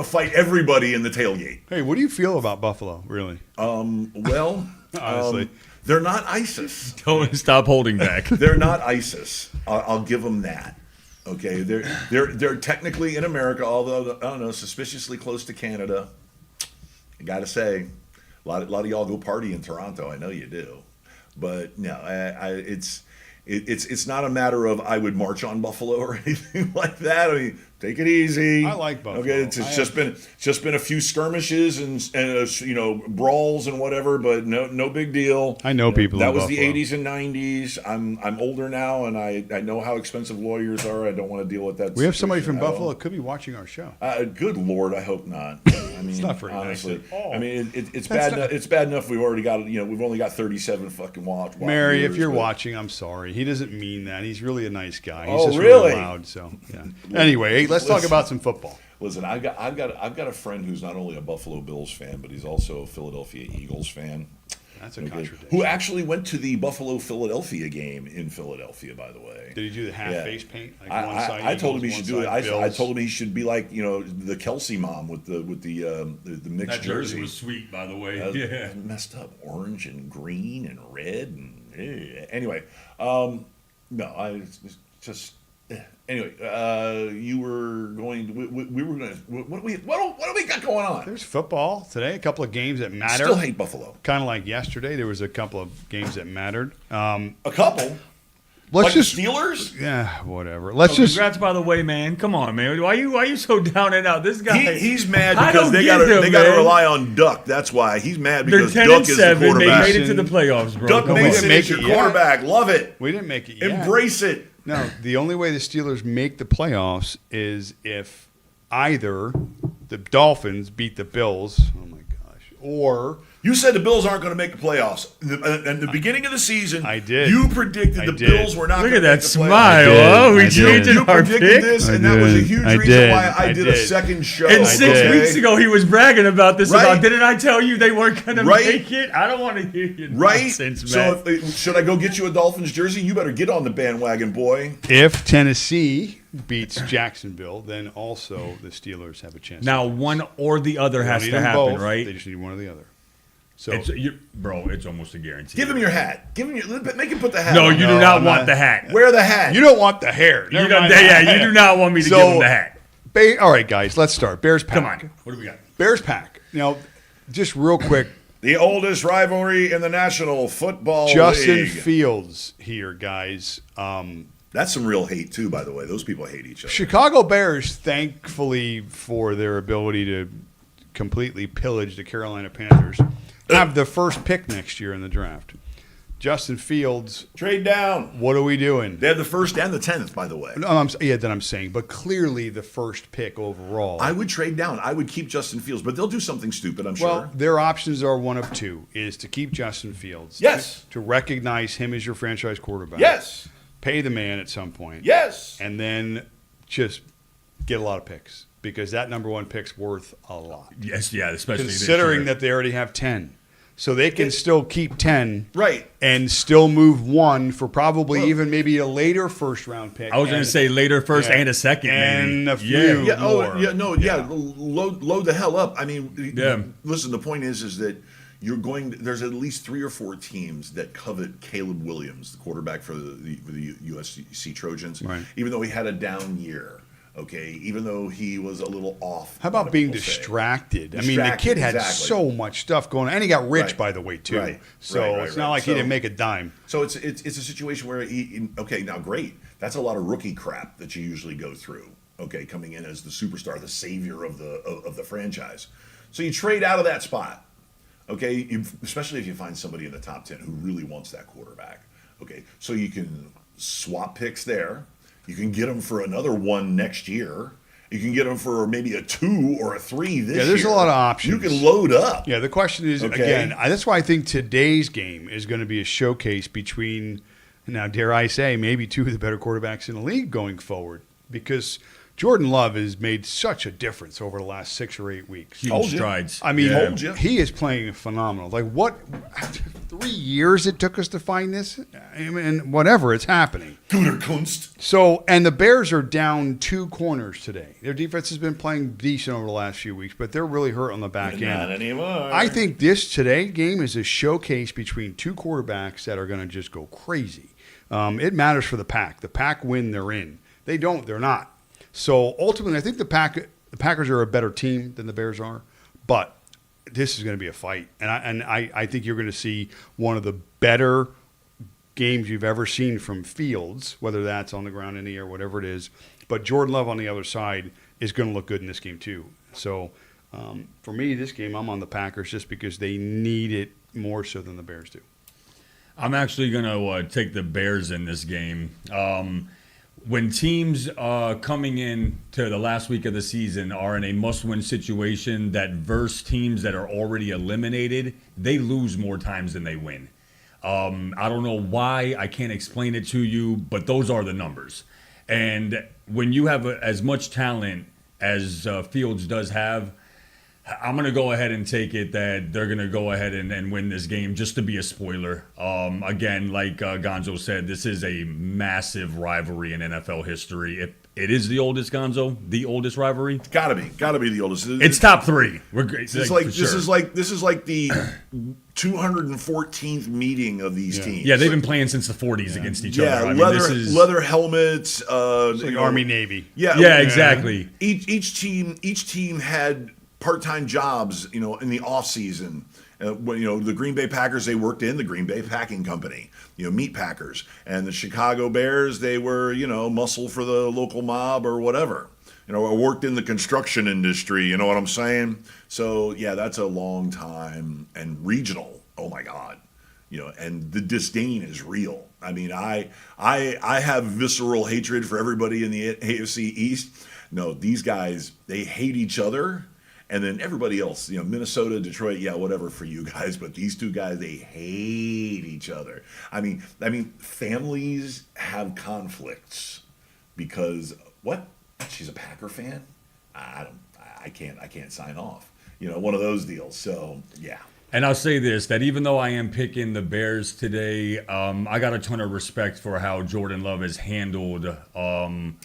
fight everybody in the tailgate. Hey, what do you feel about Buffalo, really? Well, Honestly. they're not ISIS. Don't stop holding back. They're not ISIS. I'll give them that. Okay, they're technically in America, although I don't know, suspiciously close to Canada. I gotta say, a lot of y'all go party in Toronto. I know you do, but no, it's not a matter of I would march on Buffalo or anything like that. I mean, take it easy. I like Buffalo. Okay, it's just been a few skirmishes and brawls and whatever, but no big deal. I know people That in was Buffalo. the 80s and 90s. I'm older now, and I know how expensive lawyers are. I don't want to deal with that. We have somebody from situation at all. Buffalo that could be watching our show. Good Lord, I hope not. I mean, not very nice honestly, at all. I mean, it's bad. It's bad enough we've already got we've only got 37 fucking watch. Mary, if viewers, you're but- watching, I'm sorry. He doesn't mean that. He's really a nice guy. He's Oh, just really? loud. So yeah. Anyway, hey, let's talk Listen. about some football. Listen, I've got a friend who's not only a Buffalo Bills fan, but he's also a Philadelphia Eagles fan. That's a Okay, contradiction. who actually went to the Buffalo-Philadelphia game in Philadelphia, by the way. Did he do the half Yeah. face paint? Like one side I told him he Eagles, should one do it. side I Bills? told him he should be like the Kelsey mom with the mixed That jersey was sweet, by the way. Yeah. messed up orange and green and red and anyway. No, I just. Anyway, you were going. We were going. What do we got going on? There's football today. A couple of games that matter. Still hate Buffalo. Kind of like yesterday, there was a couple of games that mattered. A couple. let's like just the Steelers. yeah, whatever. Let's just Congrats, by the way, man. Come on, man. Why you so down and out? This guy. He's mad I because don't they get got him, to man. rely on Duck. That's why he's mad They're because 10 Duck and is 7. the They quarterback. made it to the playoffs, bro. Duck Come Mason on. Make is your it yet. quarterback. Love it. we didn't make it yet. Embrace it. No, the only way the Steelers make the playoffs is if either the Dolphins beat the Bills. Oh my gosh, or You said the Bills aren't going to make the playoffs. In the beginning of the season, I did. You predicted the did. Bills were not Look going at to make that the playoffs. smile. I Oh, we did. changed You our predicted pick. this, I and that was a did. huge I reason did. why I I did a did. second show. And 6 did. weeks ago, he was bragging about this. Right. About didn't I tell you they weren't going to Right. make it? I don't want to hear you Right? nonsense, So man. should I go get you a Dolphins jersey? You better get on the bandwagon, boy. if Tennessee beats Jacksonville, then also the Steelers have a chance. Now, one or the other They don't has need to them happen, both. right? They just need one or the other. So Bro, it's almost a guarantee. Give him your hat. Make him put the hat No, on. you do No, not I'm want not. the hat. Wear the hat. you don't want the hair. You Never don't, mind yeah, that. you do not want me to So, give him the hat. All right, guys, let's start. Bears pack. Come on. What do we got? Bears pack. Now, just real quick, The oldest rivalry in the National Football Justin League. Fields here, guys. That's some real hate, too, by the way. Those people hate each other. Chicago Bears, thankfully for their ability to completely pillage the Carolina Panthers, have the first pick next year in the draft. Justin Fields, Trade down. what are we doing? They have the first and the 10th, by the way. No, that I'm saying, but clearly the first pick overall. I would trade down. I would keep Justin Fields, but they'll do something stupid, I'm Well, sure. their options are one of two: is to keep Justin Fields, Yes. to recognize him as your franchise quarterback, Yes. pay the man at some point, Yes. and then just get a lot of picks because that number one pick's worth a lot. Yes, yeah, especially Considering this year. that they already have 10. So they can still keep 10 Right. and still move one for probably Well- even maybe a later first round pick. I was going to say later first Yeah. and a second, And maybe. a few. Yeah. Yeah. more. Oh, yeah. No. Yeah. Load the hell up. I mean, Yeah. Listen. The point is that you're going. There's at least 3 or 4 teams that covet Caleb Williams, the quarterback for the USC Trojans. Right. Even though he had a down year. Okay. Even though he was a little off. How about being distracted? I mean, the Distracted, kid had exactly. so much stuff going on. And he got rich, Right. by the way, too. Right. So Right, it's not right. like he So- didn't make a dime. So it's a situation where okay, now great. That's a lot of rookie crap that you usually go through. Okay, coming in as the superstar, the savior of the franchise. So you trade out of that spot. Okay, especially if you find somebody in the top 10 who really wants that quarterback. Okay, so you can swap picks there. You can get them for another one next year. You can get them for maybe a 2 or a 3 this year. Yeah, there's a lot of options. You can load up. Yeah, the question is, Okay. again, that's why I think today's game is going to be a showcase between, now dare I say, maybe 2 of the better quarterbacks in the league going forward. Because Jordan Love has made such a difference over the last 6 or 8 weeks. Huge Told you. strides. I mean, Told you. he is playing phenomenal. Like, what, 3 years it took us to find this? I mean, whatever, it's happening. Guter Kunst. So, and the Bears are down 2 corners today. Their defense has been playing decent over the last few weeks, but they're really hurt on the back end. Not anymore. I think this today game is a showcase between 2 quarterbacks that are going to just go crazy. It matters for the Pack. The Pack win, they're in. They don't, they're not. So ultimately, I think the Packers are a better team than the Bears are, but this is going to be a fight, and I think you're going to see one of the better games you've ever seen from Fields, whether that's on the ground in the air, whatever it is. But Jordan Love on the other side is going to look good in this game too. So for me, this game, I'm on the Packers just because they need it more so than the Bears do. I'm actually going to take the Bears in this game. When teams coming in to the last week of the season are in a must-win situation that verse teams that are already eliminated, they lose more times than they win. I don't know why. I can't explain it to you, but those are the numbers. And when you have as much talent as Fields does have, I'm going to go ahead and take it that they're going to go ahead and win this game just to be a spoiler. Again, like Gonzo said, this is a massive rivalry in NFL history. It is the oldest, Gonzo, the oldest rivalry. Gotta be the oldest. It's top 3. We're great. This is like the 214th meeting of these teams. Yeah, they've been playing since the 40s against each Yeah, other. I mean, leather this is leather helmets. It's like Army Navy. Yeah, exactly. Each team had part-time jobs, in the off season, The Green Bay Packers, they worked in the Green Bay Packing Company, meat packers. And the Chicago Bears, they were, muscle for the local mob or whatever. I worked in the construction industry, you know what I'm saying? So, yeah, that's a long time. And regional, oh my God. And the disdain is real. I mean, I have visceral hatred for everybody in the AFC East. No, these guys, they hate each other. And then everybody else, Minnesota, Detroit, yeah, whatever for you guys. But these two guys, they hate each other. I mean, families have conflicts because what? She's a Packer fan? I can't sign off. One of those deals. So yeah. And I'll say this, that even though I am picking the Bears today, I got a ton of respect for how Jordan Love has handled.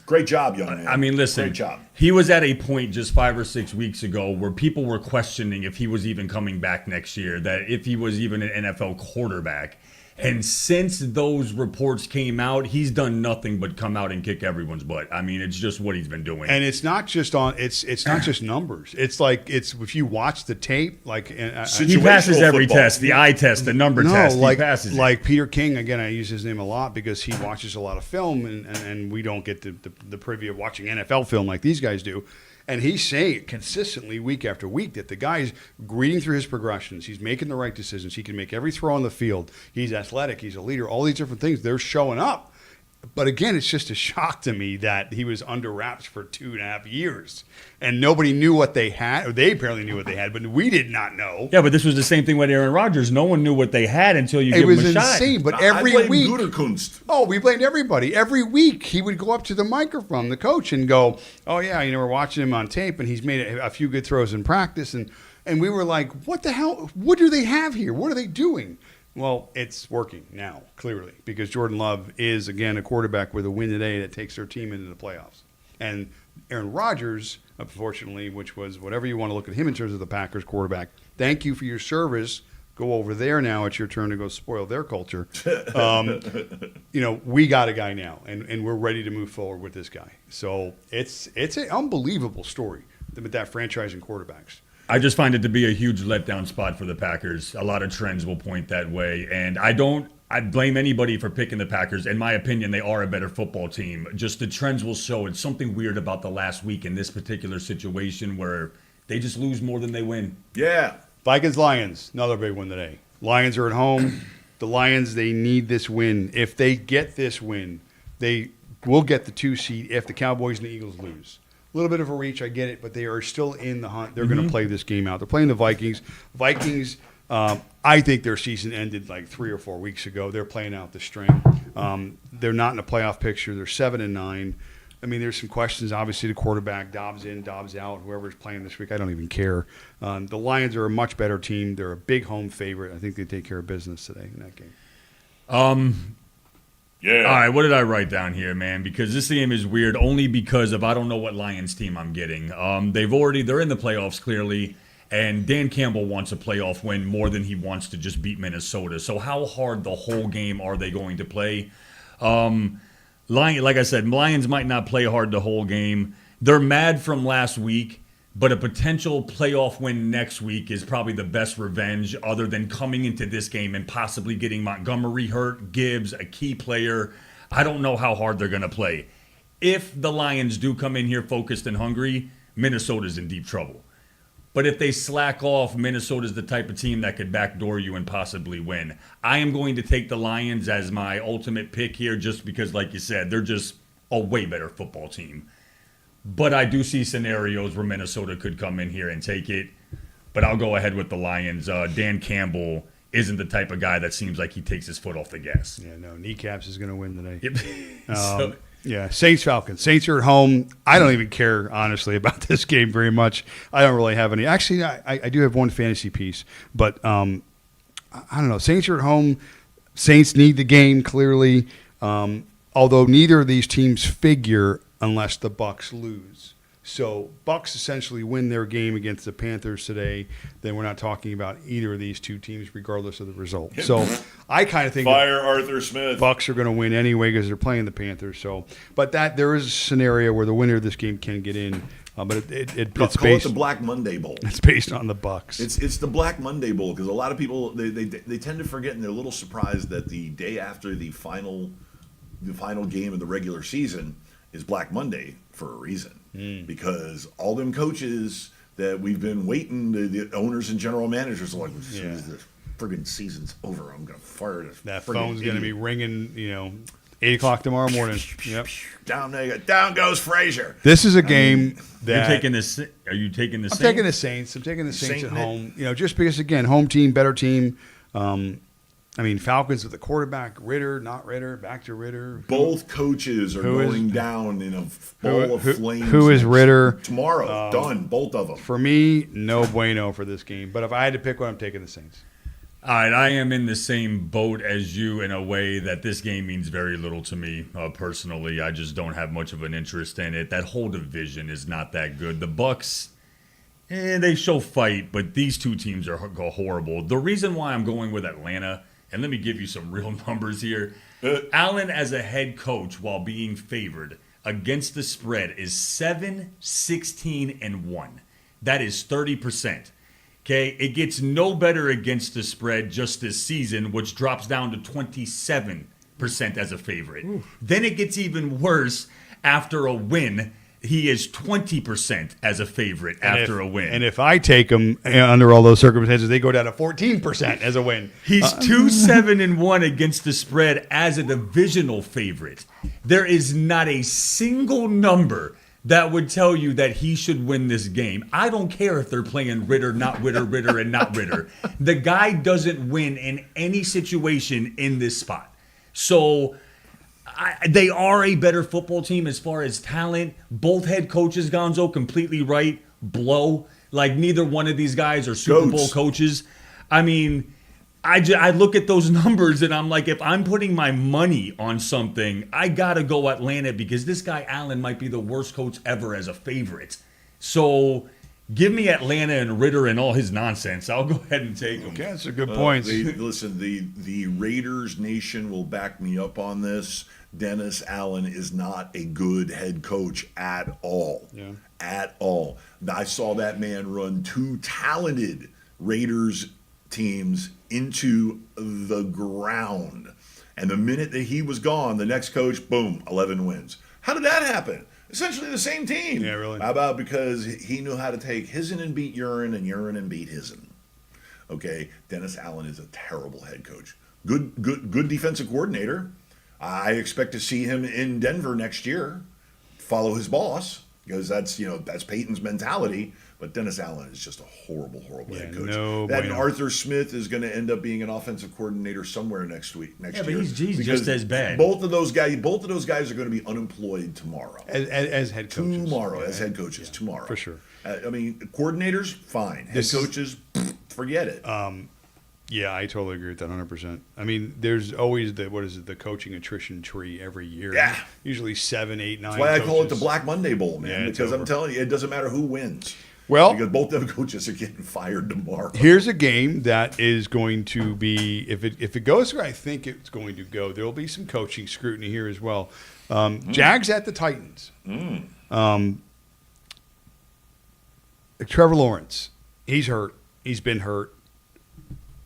Great job, young man. I mean, listen, great job. He was at a point just 5 or 6 weeks ago where people were questioning if he was even coming back next year, that if he was even an NFL quarterback. And since those reports came out, he's done nothing but come out and kick everyone's butt. I mean, it's just what he's been doing. And it's not just it's not just numbers. It's like if you watch the tape, like he passes every test, the eye test, the number test. He passes like Peter King. Again, I use his name a lot because he watches a lot of film, and we don't get the privy of watching NFL film like these guys do. And he's saying consistently week after week that the guy's reading through his progressions. He's making the right decisions. He can make every throw on the field. He's athletic. He's a leader. All these different things, they're showing up. But again, it's just a shock to me that he was under wraps for 2.5 years. And nobody knew what they had. Or they apparently knew what they had, but we did not know. Yeah, but this was the same thing with Aaron Rodgers. No one knew what they had until you give them a shot. It was insane, but every week. Guterkunst. Oh, we blamed everybody. Every week he would go up to the microphone, the coach, and go, oh, yeah, we're watching him on tape, and he's made a few good throws in practice. And we were like, what the hell? What do they have here? What are they doing? Well, it's working now, clearly, because Jordan Love is, again, a quarterback with a win today that takes their team into the playoffs. And Aaron Rodgers, unfortunately, which was whatever you want to look at him in terms of the Packers quarterback, thank you for your service. Go over there now. It's your turn to go spoil their culture. We got a guy now, and we're ready to move forward with this guy. So it's an unbelievable story with that franchise and quarterbacks. I just find it to be a huge letdown spot for the Packers. A lot of trends will point that way. And I blame anybody for picking the Packers. In my opinion, they are a better football team. Just the trends will show. It's something weird about the last week in this particular situation where they just lose more than they win. Yeah. Vikings-Lions, another big one today. Lions are at home. The Lions, they need this win. If they get this win, they will get the 2 seed if the Cowboys and the Eagles lose. A little bit of a reach, I get it, but they are still in the hunt. They're going to play this game out. They're playing the Vikings. Vikings, I think their season ended like 3 or 4 weeks ago. They're playing out the string. They're not in a playoff picture. They're 7-9. I mean, there's some questions. Obviously, the quarterback, Dobbs in, Dobbs out, whoever's playing this week, I don't even care. The Lions are a much better team. They're a big home favorite. I think they take care of business today in that game. Yeah. All right, what did I write down here, man? Because this game is weird only because of I don't know what Lions team I'm getting. They're in the playoffs clearly, and Dan Campbell wants a playoff win more than he wants to just beat Minnesota. So how hard the whole game are they going to play? Like I said, Lions might not play hard the whole game. They're mad from last week. But a potential playoff win next week is probably the best revenge other than coming into this game and possibly getting Montgomery hurt, Gibbs, a key player. I don't know how hard they're going to play. If the Lions do come in here focused and hungry, Minnesota's in deep trouble. But if they slack off, Minnesota's the type of team that could backdoor you and possibly win. I am going to take the Lions as my ultimate pick here just because, like you said, they're just a way better football team. But I do see scenarios where Minnesota could come in here and take it. But I'll go ahead with the Lions. Dan Campbell isn't the type of guy that seems like he takes his foot off the gas. Yeah, no, kneecaps is going to win today. Yep. Yeah, Saints-Falcons. Saints are at home. I don't even care, honestly, about this game very much. I don't really have any. Actually, I do have one fantasy piece. But I don't know. Saints are at home. Saints need the game, clearly. Although neither of these teams figure unless the Bucs lose. So Bucs essentially win their game against the Panthers today, then we're not talking about either of these two teams regardless of the result. So I kind of think Fire Arthur Smith. Bucs are going to win anyway because they're playing the Panthers. So, but there is a scenario where the winner of this game can get in. But it's Call it based. the Black Monday Bowl. It's based on the Bucks. It's the Black Monday Bowl because a lot of people they tend to forget and they're a little surprised that the day after the final game of the regular season is Black Monday for a reason. Because all them coaches that we've been waiting, the owners and general managers are like, as soon as the friggin' season's over, I'm gonna fire this. That friggin' phone's going to be idiot." ringing, 8 o'clock tomorrow morning. Yep. Down goes Frazier. This is a game that You're taking this. Are you taking the? I'm Saints? taking the Saints. I'm taking the Saints Saint at Nick. home. Just because again, home team, better team. Falcons with the quarterback, Ritter, not Ritter, back to Ritter. Both coaches are Who is- going down in a bowl of flames. who is Ritter? Tomorrow, done, both of them. For me, no bueno for this game. But if I had to pick one, I'm taking the Saints. All right, I am in the same boat as you in a way that this game means very little to me personally. I just don't have much of an interest in it. That whole division is not that good. The Bucks, they show fight, but these two teams are horrible. The reason why I'm going with Atlanta, and let me give you some real numbers here. Allen as a head coach while being favored against the spread is 7-16-1. That is 30%. Okay, it gets no better against the spread just this season, which drops down to 27% as a favorite. Then it gets even worse after a win. He is 20% as a favorite after a win. And if I take them under all those circumstances, they go down to 14% as a win. He's 2-7-1 against the spread as a divisional favorite. There is not a single number that would tell you that he should win this game. I don't care if they're playing Ritter, not Ritter, Ritter, and not Ritter. The guy doesn't win in any situation in this spot. So they are a better football team as far as talent. Both head coaches, Gonzo, completely right. Blow. Like neither one of these guys are Super Bowl coaches. I mean, I look at those numbers and I'm like, if I'm putting my money on something, I got to go Atlanta because this guy Allen might be the worst coach ever as a favorite. So give me Atlanta and Ritter and all his nonsense. I'll go ahead and take him. Okay, that's a good point. Listen, the Raiders Nation will back me up on this. Dennis Allen is not a good head coach at all. Yeah. At all. I saw that man run two talented Raiders teams into the ground. And the minute that he was gone, the next coach, boom, 11 wins. How did that happen? Essentially the same team. Yeah, really. How about because he knew how to take hisn and beat urine and urine and beat hisn. Okay, Dennis Allen is a terrible head coach. Good defensive coordinator. I expect to see him in Denver next year. Follow his boss because that's Peyton's mentality. But Dennis Allen is just a horrible head coach. Arthur Smith is going to end up being an offensive coordinator somewhere next year. But he's just as bad. Both of those guys are going to be unemployed tomorrow. As head coaches. As head coaches tomorrow. For sure. Coordinators, fine. Head coaches, forget it. Yeah, I totally agree with that 100%. I mean, there's always the coaching attrition tree every year. Yeah. Usually 7, 8, 9 That's why coaches. I call it the Black Monday Bowl, man. Yeah, it's because I'm over. telling you, it doesn't matter who wins. Well, because both them coaches are getting fired tomorrow. Here's a game that is going to be, if it goes where I think it's going to go, there will be some coaching scrutiny here as well. Jags at the Titans. Trevor Lawrence, he's hurt. He's been hurt.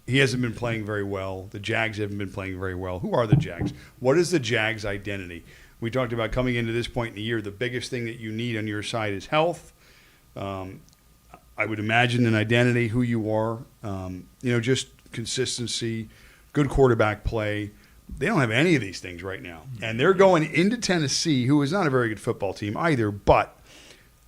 He hasn't been playing very well. The Jags haven't been playing very well. Who are the Jags? What is the Jags' identity? We talked about coming into this point in the year, the biggest thing that you need on your side is health. I would imagine an identity, who you are, just consistency, good quarterback play. They don't have any of these things right now. And they're going into Tennessee, who is not a very good football team either, but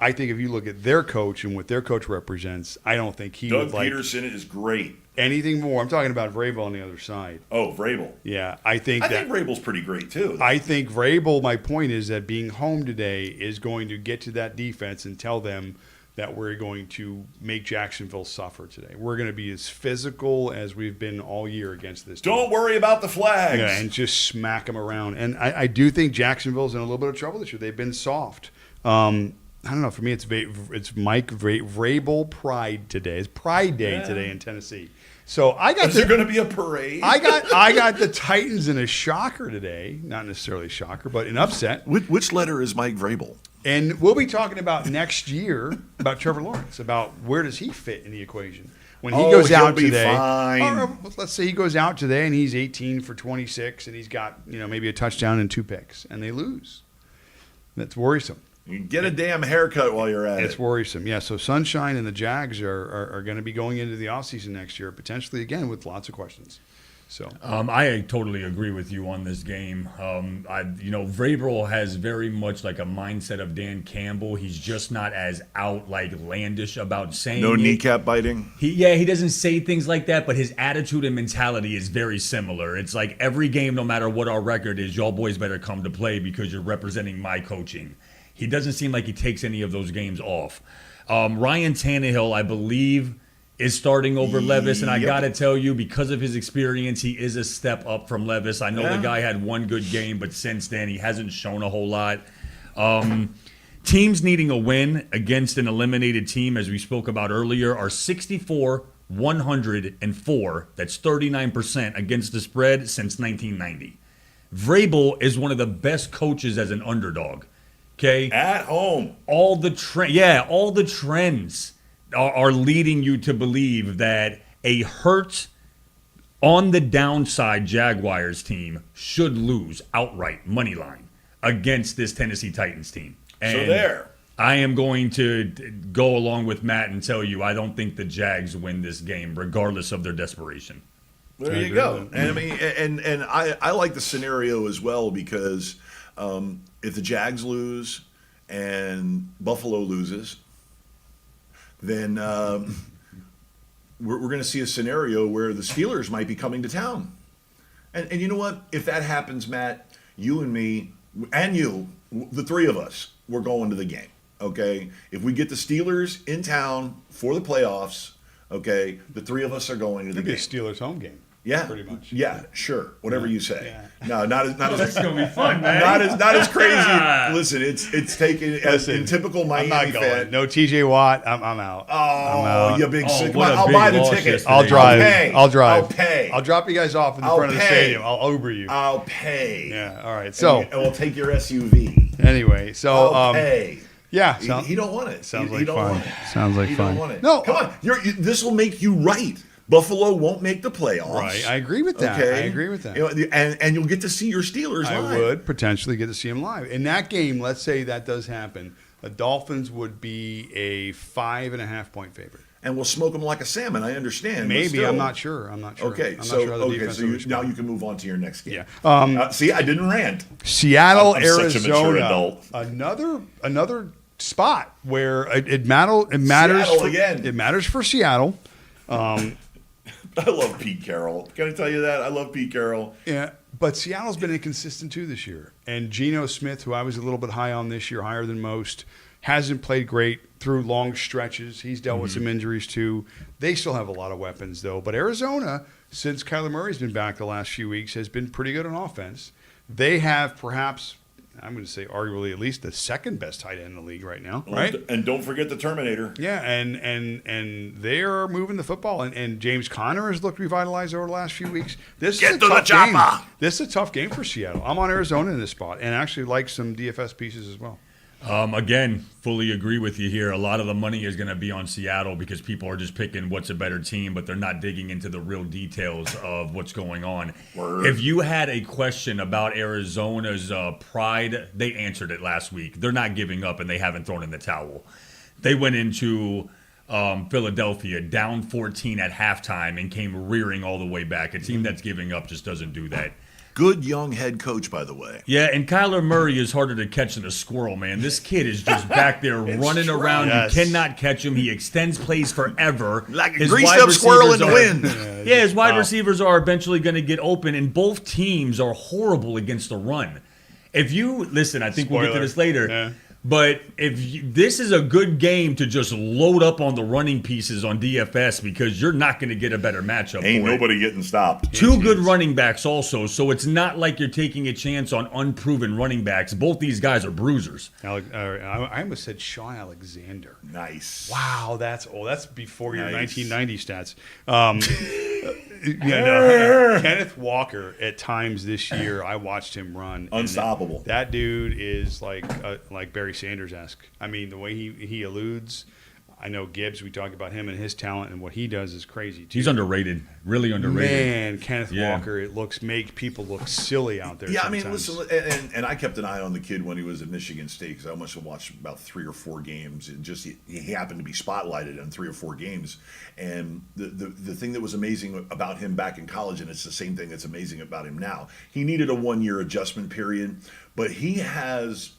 I think if you look at their coach and what their coach represents, I don't think he Doug would like Peterson is great. anything more. I'm talking about Vrabel on the other side. Oh, Vrabel. Yeah, I think Vrabel's pretty great too. I think Vrabel, my point is that being home today is going to get to that defense and tell them that we're going to make Jacksonville suffer today. We're going to be as physical as we've been all year against this team. Don't worry about the flags. Yeah, and just smack them around. And I do think Jacksonville's in a little bit of trouble this year. They've been soft. I don't know. For me, it's Mike Vrabel Pride today. It's Pride Day today in Tennessee. So I got Is there going to be a parade? I got the Titans in a shocker today. Not necessarily a shocker, but an upset. Which letter is Mike Vrabel? And we'll be talking about next year about Trevor Lawrence, about where does he fit in the equation. When he goes out he'll be today, fine. or let's say he goes out today and he's 18 for 26 and he's got, maybe a touchdown and 2 picks and they lose. That's worrisome. You can get a damn haircut while you're at it. It's worrisome. Yeah, so Sunshine and the Jags are going to be going into the offseason next year, potentially again with lots of questions. So I totally agree with you on this game. Vrabel has very much like a mindset of Dan Campbell. He's just not as outlandish about saying No it. kneecap biting? He doesn't say things like that, but his attitude and mentality is very similar. It's like every game, no matter what our record is, y'all boys better come to play because you're representing my coaching. He doesn't seem like he takes any of those games off. Ryan Tannehill, I believe, is starting over Levis, and I got to tell you, because of his experience, he is a step up from Levis. I know the guy had one good game, but since then, he hasn't shown a whole lot. Teams needing a win against an eliminated team, as we spoke about earlier, are 64, 104. That's 39% against the spread since 1990. Vrabel is one of the best coaches as an underdog. Okay, At home. all the trends are leading you to believe that a hurt on the downside Jaguars team should lose outright money line against this Tennessee Titans team. And So there. I am going to go along with Matt and tell you I don't think the Jags win this game, regardless of their desperation. There you go. And I mean, and I like the scenario as well because if the Jags lose and Buffalo loses, then we're going to see a scenario where the Steelers might be coming to town. And you know what? If that happens, Matt, you and me and you, the three of us, we're going to the game. Okay? If we get the Steelers in town for the playoffs, okay, the three of us are going to the it'd be a game. Steelers home game. Yeah, pretty much. Yeah, sure, whatever you say. Yeah. No, not as That's gonna be fun, man. not as crazy. Listen, it's taken as in typical I'm Miami not going. fan. No TJ Watt. I'm out. Oh, you big sick. what a I'll big buy the loss ticket. yesterday. I'll drive. I'll drive. I'll pay. I'll drop you guys off in the I'll front of the pay. stadium. I'll Uber you. I'll pay. Yeah. All right. So and we'll take your SUV. anyway, so I'll pay. yeah. He don't want it. Sounds He like don't fun. want it. Sounds like He fun. don't want it. No, come on. This will make you right. Buffalo won't make the playoffs. Right. I agree with that. Okay? I agree with that. You know, and you'll get to see your Steelers I live. would potentially get to see him live. In that game, let's say that does happen, the Dolphins would be a 5.5 point favorite. And we'll smoke them like a salmon. I understand. but Maybe. still. I'm not sure. I'm not sure. Okay, I'm not so sure how the defense so will now respond. you can move on to your next game. Yeah. See, I didn't rant. Seattle, I'm such a mature Arizona. adult. Another spot where it matters. Seattle again. It matters for Seattle. I love Pete Carroll. Can I tell you that? I love Pete Carroll. Yeah, but Seattle's been inconsistent too this year. And Geno Smith, who I was a little bit high on this year, higher than most, hasn't played great through long stretches. He's dealt with some injuries too. They still have a lot of weapons though. But Arizona, since Kyler Murray's been back the last few weeks, has been pretty good on offense. They have perhaps, I'm going to say arguably at least the second best tight end in the league right now, right? And don't forget the Terminator. Yeah, and they are moving the football, and James Conner has looked revitalized over the last few weeks. This Get is a to the tough game. chopper. This is a tough game for Seattle. I'm on Arizona in this spot, and actually like some DFS pieces as well. Again, fully agree with you here. A lot of the money is going to be on Seattle because people are just picking what's a better team, but they're not digging into the real details of what's going on. Word. If you had a question about Arizona's pride, they answered it last week. They're not giving up, and they haven't thrown in the towel. They went into Philadelphia down 14 at halftime and came rearing all the way back. A team that's giving up just doesn't do that. Good young head coach, by the way. Yeah, and Kyler Murray is harder to catch than a squirrel, man. This kid is just back there running true. around. Yes. You cannot catch him. He extends plays forever. Like a His greased wide up squirrel in the receivers wind. Yeah, his wide receivers are eventually going to get open, and both teams are horrible against the run. If you listen, I think we'll get to Spoiler. this later. Yeah. But this is a good game to just load up on the running pieces on DFS because you're not going to get a better matchup. Ain't for it. nobody getting stopped. Two good running backs also, so it's not like you're taking a chance on unproven running backs. Both these guys are bruisers. I almost said Sean Alexander. Nice. Wow, that's before your Nice. 1990 stats. Kenneth Walker, at times this year, I watched him run. Unstoppable. That dude is like Barry Sanders-esque. I mean, the way he eludes. I know Gibbs, we talk about him and his talent, and what he does is crazy, too. He's underrated. Really underrated. Man, Kenneth Walker, make people look silly out there sometimes. I mean, listen, and I kept an eye on the kid when he was at Michigan State because I must have watched about 3 or 4 games. And just he happened to be spotlighted on 3 or 4 games. And the thing that was amazing about him back in college, and it's the same thing that's amazing about him now, he needed a 1-year adjustment period, but he has...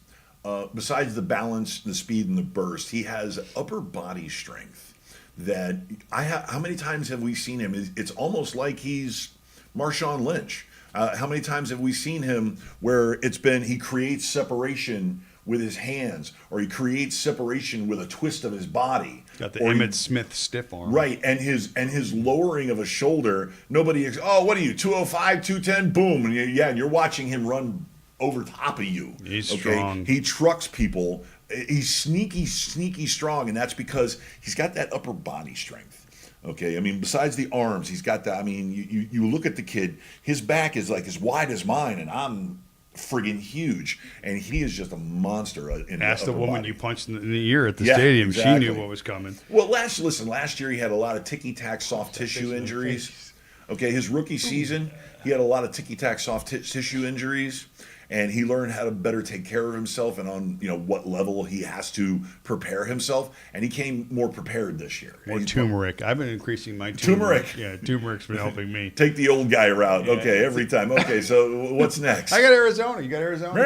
besides the balance, the speed, and the burst, he has upper body strength that how many times have we seen him? It's almost like he's Marshawn Lynch. How many times have we seen him where he creates separation with his hands, or he creates separation with a twist of his body? Got the Emmitt Smith stiff arm. Right, and his lowering of a shoulder, what are you, 205, 210, boom, and you're watching him run over top of you. He's strong. He trucks people. He's sneaky strong, and that's because he's got that upper body strength. Okay, I mean, besides the arms, he's got that. I mean, you look at the kid, his back is like as wide as mine, and I'm friggin' huge, and he is just a monster. Ask the woman body. You punched in the ear at the stadium. Exactly. She knew what was coming. Well, last year he had a lot of ticky-tack soft tissue injuries. Okay, his rookie season, he had a lot of ticky-tack soft tissue injuries. And he learned how to better take care of himself and on what level he has to prepare himself. And he came more prepared this year. More turmeric. I've been increasing my turmeric. Yeah, turmeric's been helping me. Take the old guy route. Yeah. Okay, every time. Okay, so what's next? I got Arizona. You got Arizona?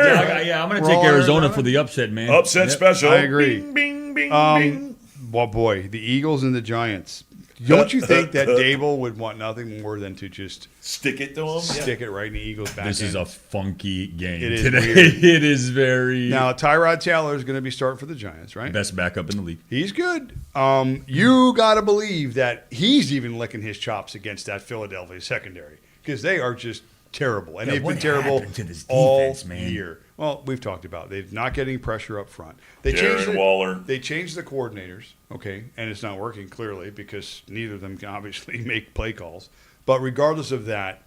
Yeah, I'm going to take Arizona for the upset, man. Upset special. I agree. Bing, bing, bing, bing. Well, boy, the Eagles and the Giants. Don't you think that Dable would want nothing more than to just stick it to him? Stick it right in the Eagles' back This end. is a funky game It is today. weird. It is very... Now, Tyrod Taylor is going to be starting for the Giants, right? Best backup in the league. He's good. You got to believe that he's even licking his chops against that Philadelphia secondary because they are just terrible. And they've been terrible to this defense, all man? year. Well, we've talked about it. They're not getting pressure up front. Waller. They changed the coordinators, okay, and it's not working clearly because neither of them can obviously make play calls. But regardless of that,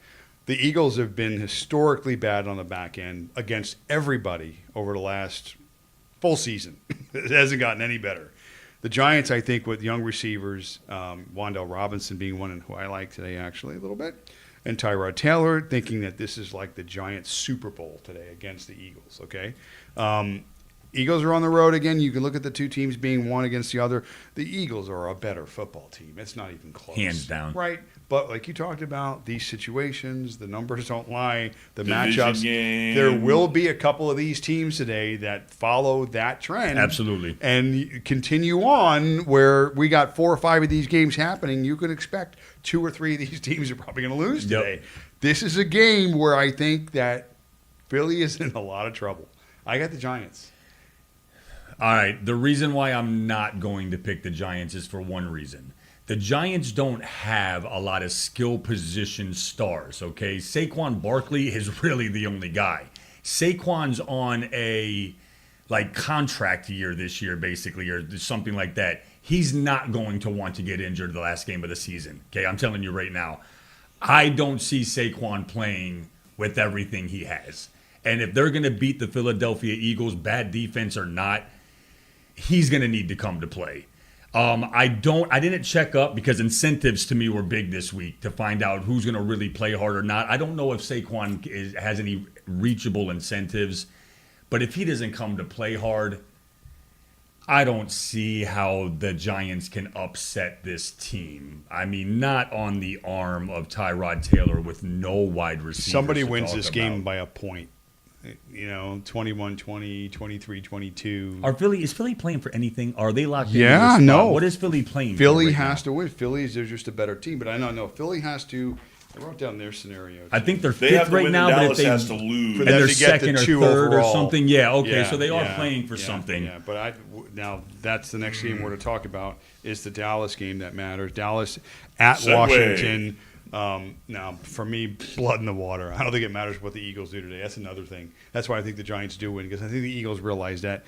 the Eagles have been historically bad on the back end against everybody over the last full season. It hasn't gotten any better. The Giants, I think, with young receivers, Wan'Dale Robinson being one who I like today actually a little bit, and Tyrod Taylor, thinking that this is like the Giants' Super Bowl today against the Eagles, okay? Eagles are on the road again. You can look at the two teams being one against the other. The Eagles are a better football team. It's not even close. Hands down. Right? But like you talked about, these situations, the numbers don't lie, the Division matchups. game. There will be a couple of these teams today that follow that trend. Absolutely. And continue on where we got 4 or 5 of these games happening. You can expect 2 or 3 of these teams are probably going to lose today. Yep. This is a game where I think that Philly is in a lot of trouble. I got the Giants. All right, the reason why I'm not going to pick the Giants is for one reason. The Giants don't have a lot of skill position stars, okay? Saquon Barkley is really the only guy. Saquon's on a contract year this year, basically, or something like that. He's not going to want to get injured the last game of the season, okay? I'm telling you right now. I don't see Saquon playing with everything he has. And if they're going to beat the Philadelphia Eagles, bad defense or not, he's going to need to come to play. I didn't check up because incentives to me were big this week to find out who's going to really play hard or not. I don't know if Saquon has any reachable incentives, but if he doesn't come to play hard, I don't see how the Giants can upset this team. I mean, not on the arm of Tyrod Taylor with no wide receivers. Somebody to wins talk this about. game by a point. 21-20, 23-22. Is Philly playing for anything? Are they locked in? Yeah, spot? no. What is Philly playing for? Philly right has now? to win. Philly's they're just a better team, but I don't know. Philly has to. I wrote down their scenario. I think they're They fifth have to right win, now, and but Dallas if they has to lose. For and them they're to get second the or 2 third overall. or something. Yeah, okay, Yeah, so they are yeah, playing for yeah, something. Yeah, but now that's the next game we're to talk about is the Dallas game that matters. Dallas at Segue. Washington. Now, for me, blood in the water. I don't think it matters what the Eagles do today. That's another thing. That's why I think the Giants do win because I think the Eagles realize that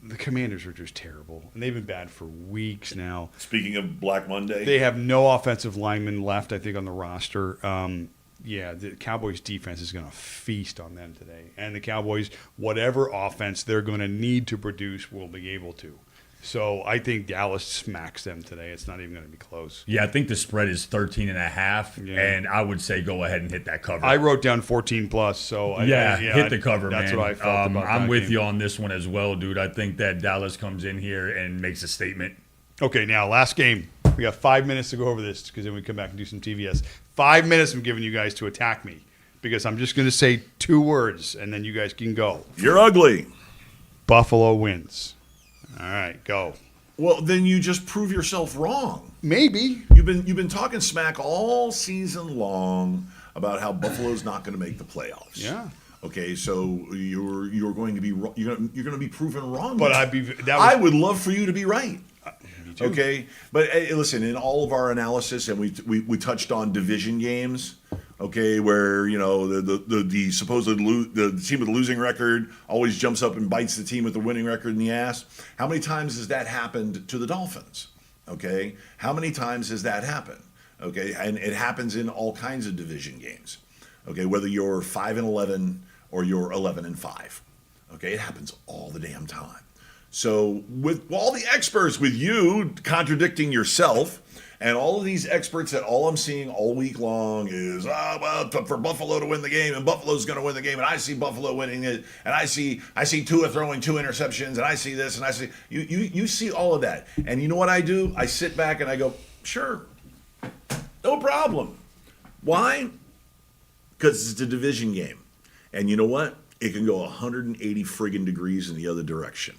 The Commanders are just terrible, and they've been bad for weeks now. Speaking of Black Monday, They have no offensive linemen left, I think, on the roster. The Cowboys' defense is going to feast on them today. And the Cowboys, whatever offense they're going to need to produce, will be able to. So I think Dallas smacks them today. It's not even going to be close. Yeah, I think the spread is 13.5, Yeah. and I would say go ahead and hit that cover. I wrote down 14+, so hit the cover, that's man. what I felt about I'm that with game. you on this one as well, dude. I think that Dallas comes in here and makes a statement. Okay, now, last game. We got 5 minutes to go over this because then we come back and do some TVS. 5 minutes I'm giving you guys to attack me because I'm just going to say 2 words, and then you guys can go. you're ugly. Buffalo wins. All right, go. Well, then you just prove yourself wrong. Maybe. You've been talking smack all season long about how Buffalo's not going to make the playoffs. Yeah. Okay, so you're going to be you're going to be proven wrong. But I would love for you to be right. Me too. Okay, but hey, listen. In all of our analysis, and we touched on division games. Okay, where the supposed the team with the losing record always jumps up and bites the team with the winning record in the ass. How many times has that happened to the Dolphins? Okay, how many times has that happened? Okay, and it happens in all kinds of division games. Okay, whether you're 5-11 or you're 11-5. Okay, it happens all the damn time. So with all the experts, with you contradicting yourself, and all of these experts that all I'm seeing all week long is, for Buffalo to win the game, and Buffalo's going to win the game, and I see Buffalo winning it, and I see Tua throwing 2 interceptions, and I see this, and I see you see all of that, and you know what I do? I sit back and I go, sure, no problem. Why? Because it's a division game, and you know what? It can go 180 friggin' degrees in the other direction.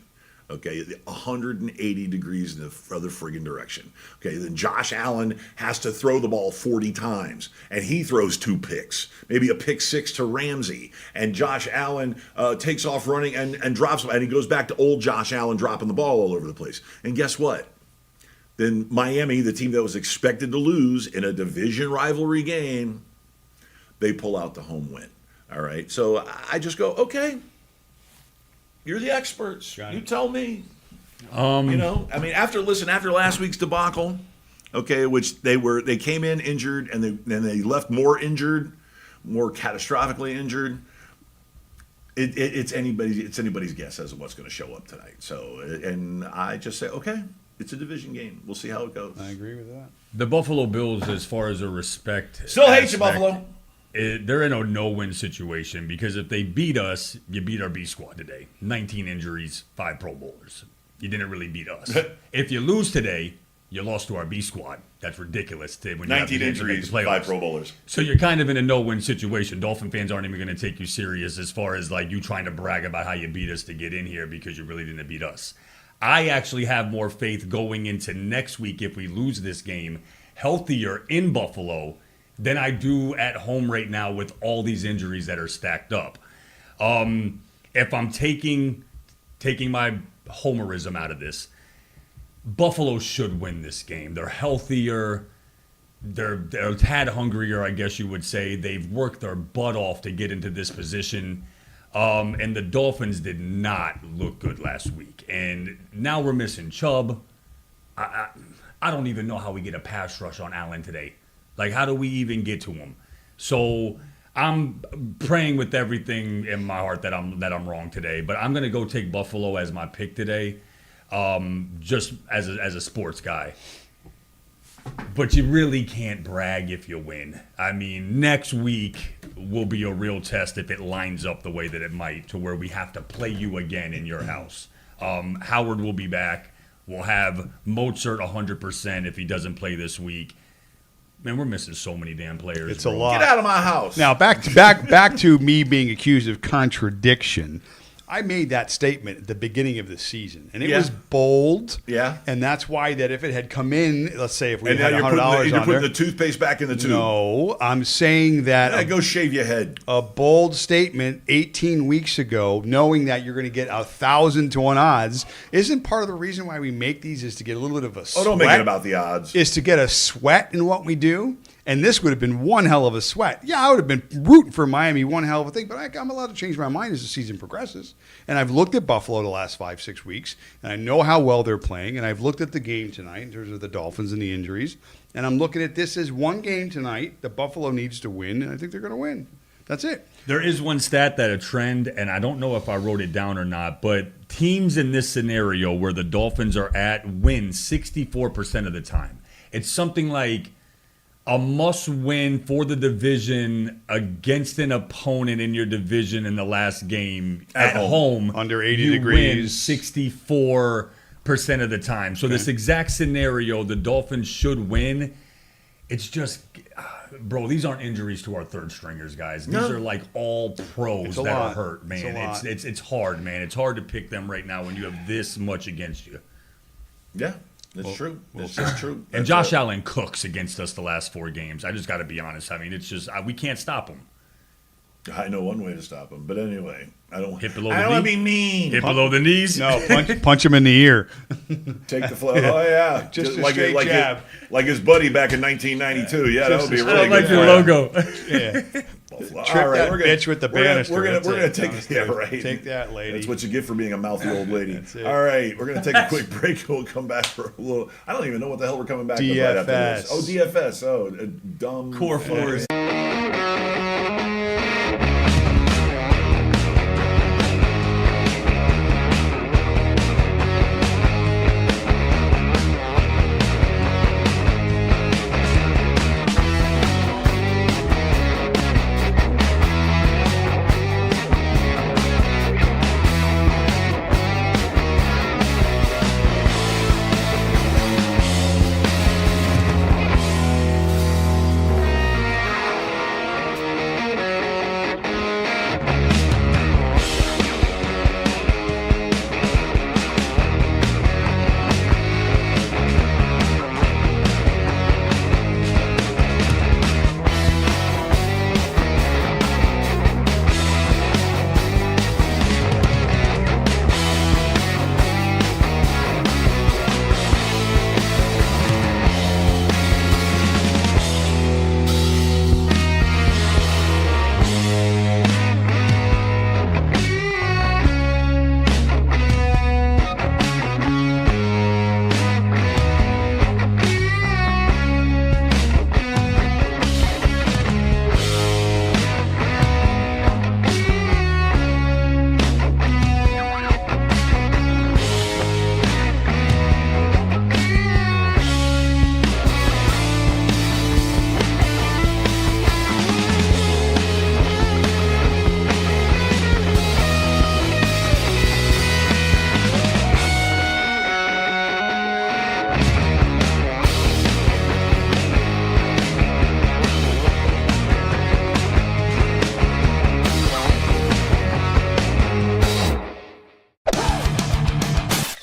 Okay, 180 degrees in the other friggin' direction. Okay, then Josh Allen has to throw the ball 40 times, and he throws 2 picks, maybe a pick 6 to Ramsey, and Josh Allen takes off running and drops, and he goes back to old Josh Allen dropping the ball all over the place. And guess what? Then Miami, the team that was expected to lose in a division rivalry game, they pull out the home win. All right, so I just go, okay. You're the experts. You tell me. After last week's debacle, okay, which they came in injured and they left more injured, more catastrophically injured. It's anybody's guess as to what's going to show up tonight. So, and I just say, okay, it's a division game. We'll see how it goes. I agree with that. The Buffalo Bills, as far as a respect, Still hate you, Buffalo. They're in a no-win situation because if they beat us, you beat our B squad today. 19 injuries, 5 Pro Bowlers. You didn't really beat us. If you lose today, you lost to our B squad. That's ridiculous. When you 19 injuries, 5 Pro Bowlers. So you're kind of in a no-win situation. Dolphin fans aren't even going to take you serious as far as like you trying to brag about how you beat us to get in here because you really didn't beat us. I actually have more faith going into next week if we lose this game, healthier in Buffalo than I do at home right now with all these injuries that are stacked up. If I'm taking my homerism out of this, Buffalo should win this game. They're healthier. They're a tad hungrier, I guess you would say. They've worked their butt off to get into this position. And the Dolphins did not look good last week. And now we're missing Chubb. I don't even know how we get a pass rush on Allen today. Like, how do we even get to him? So I'm praying with everything in my heart that I'm wrong today. But I'm going to go take Buffalo as my pick today, just as a sports guy. But you really can't brag if you win. I mean, next week will be a real test if it lines up the way that it might, to where we have to play you again in your house. Howard will be back. We'll have Mozart 100% if he doesn't play this week. Man, we're missing so many damn players. It's a lot. Get out of my house. Now, back to me being accused of contradiction. I made that statement at the beginning of the season, and it was bold. Yeah. And that's why that if it had come in, let's say if we And had now $100 on you're putting there. the toothpaste back in the tube. No, I'm saying that Yeah, go shave your head. a bold statement 18 weeks ago, knowing that you're going to get 1,000 to 1 odds, isn't part of the reason why we make these is to get a little bit of a sweat. Oh, don't make it about the odds. Is to get a sweat in what we do. And this would have been one hell of a sweat. Yeah, I would have been rooting for Miami, one hell of a thing, but I'm allowed to change my mind as the season progresses. And I've looked at Buffalo the last 5-6 weeks, and I know how well they're playing. And I've looked at the game tonight in terms of the Dolphins and the injuries. And I'm looking at this as one game tonight that Buffalo needs to win, and I think they're going to win. That's it. There is one stat that a trend, and I don't know if I wrote it down or not, but teams in this scenario where the Dolphins are at win 64% of the time. It's something like a must-win for the division against an opponent in your division in the last game at home. Under 80 you degrees. win 64% of the time. So this exact scenario, the Dolphins should win. It's just, bro, these aren't injuries to our third stringers, guys. These are like all pros that are hurt, man. It's hard, man. It's hard to pick them right now when you have this much against you. Yeah. That's true. That's just true. And Josh Allen cooks against us the last 4 games. I just got to be honest. I mean, it's just we can't stop him. I know one way to stop him, but anyway, I don't want to be mean. Hit below the knees. No, punch him in the ear. Take the flow. Oh yeah, just a like straight jab. Like his buddy back in 1992. Yeah, that would be a really I like good your logo. Yeah. Trick that bitch with the banister. We're gonna take right. Take that, lady. That's what you get for being a mouthy old lady. That's it. All right, we're gonna take a quick break. We'll come back for a little. I don't even know what the hell we're coming back with right after this. Oh, DFS. Oh, dumb Core Force.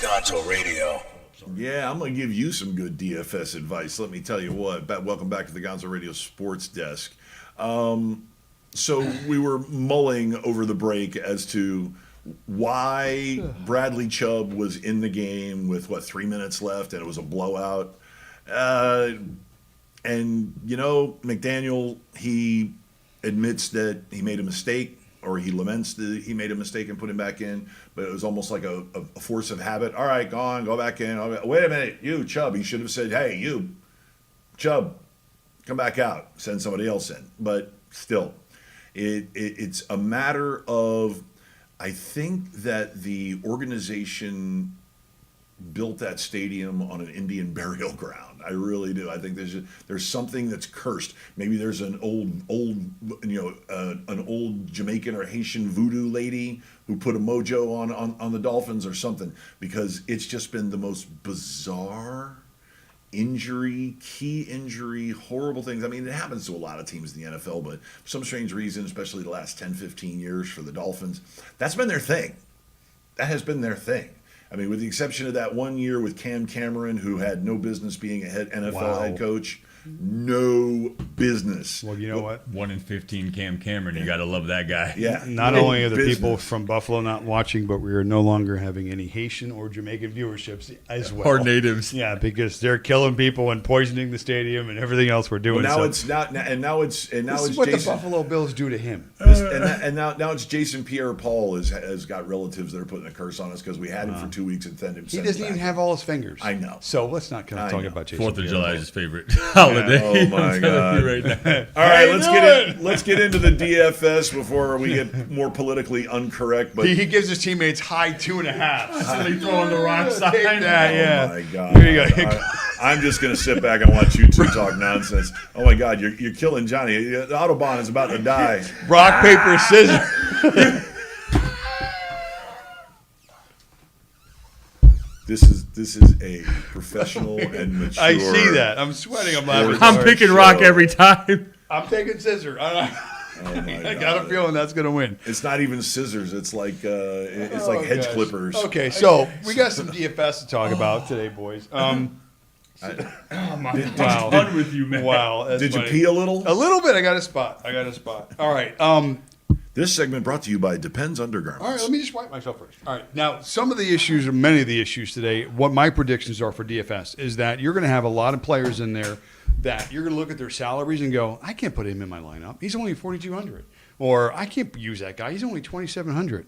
Gonzo Radio. Yeah, I'm going to give you some good DFS advice. Let me tell you what. Welcome back to the Gonzo Radio Sports Desk. So we were mulling over the break as to why Bradley Chubb was in the game with, 3 minutes left, and it was a blowout. And, McDaniel, he admits that he made a mistake, or he laments that he made a mistake and put him back in, but it was almost like a force of habit. All right, go back in. Wait a minute, you, Chubb. He should have said, hey, you, Chubb, come back out. Send somebody else in. But still, it's a matter of, I think that the organization built that stadium on an Indian burial ground. I really do. I think there's something that's cursed. Maybe there's an old Jamaican or Haitian voodoo lady who put a mojo on the Dolphins or something, because it's just been the most bizarre key injury, horrible things. I mean, it happens to a lot of teams in the NFL, but for some strange reason, especially the last 10, 15 years for the Dolphins, that's been their thing. That has been their thing. I mean, with the exception of that 1 year with Cam Cameron, who had no business being a NFL head coach. No business. Well, you know what? 1 in 15 Cam Cameron. You got to love that guy. Yeah. Not no only are the business. people from Buffalo not watching, but we are no longer having any Haitian or Jamaican viewerships as well. Or natives. Yeah, because they're killing people and poisoning the stadium and everything else we're doing. Well, now So it's not, and now it's this Jason. is what the Buffalo Bills do to him. And now it's Jason Pierre-Paul has got relatives that are putting a curse on us because we had him for 2 weeks and sent him. He doesn't even have all his fingers. I know. So let's not kind of talk know. about Jason. 4th of Pierre. July is his favorite holiday. Oh, my I'm telling God. you right now. All right, let's get into the DFS before we get more politically incorrect. But He gives his teammates high 2.5. Silly throwing the rock sign. Take that, yeah. Oh my God! Here you go. I'm just gonna sit back and watch you two talk nonsense. Oh my God, you're killing Johnny. The Autobahn is about to die. Rock, paper, scissors. This is a professional and mature. I see that. I'm sweating. I'm laughing. I'm picking rock every time. I'm taking scissors. Oh my I got a God. feeling that's going to win. It's not even scissors. It's like hedge gosh. clippers. Okay, so we got some DFS to talk about today, boys. Oh my Wow. God. Done with you, man. Wow. That's Did you funny. pee a little? A little bit. I got a spot. All right. This segment brought to you by Depends Undergarments. All right, let me just wipe myself first. All right. Now, some of the issues, or many of the issues today, what my predictions are for DFS is that you're going to have a lot of players in there that you're going to look at their salaries and go, I can't put him in my lineup. He's only 4,200. Or I can't use that guy. He's only 2,700.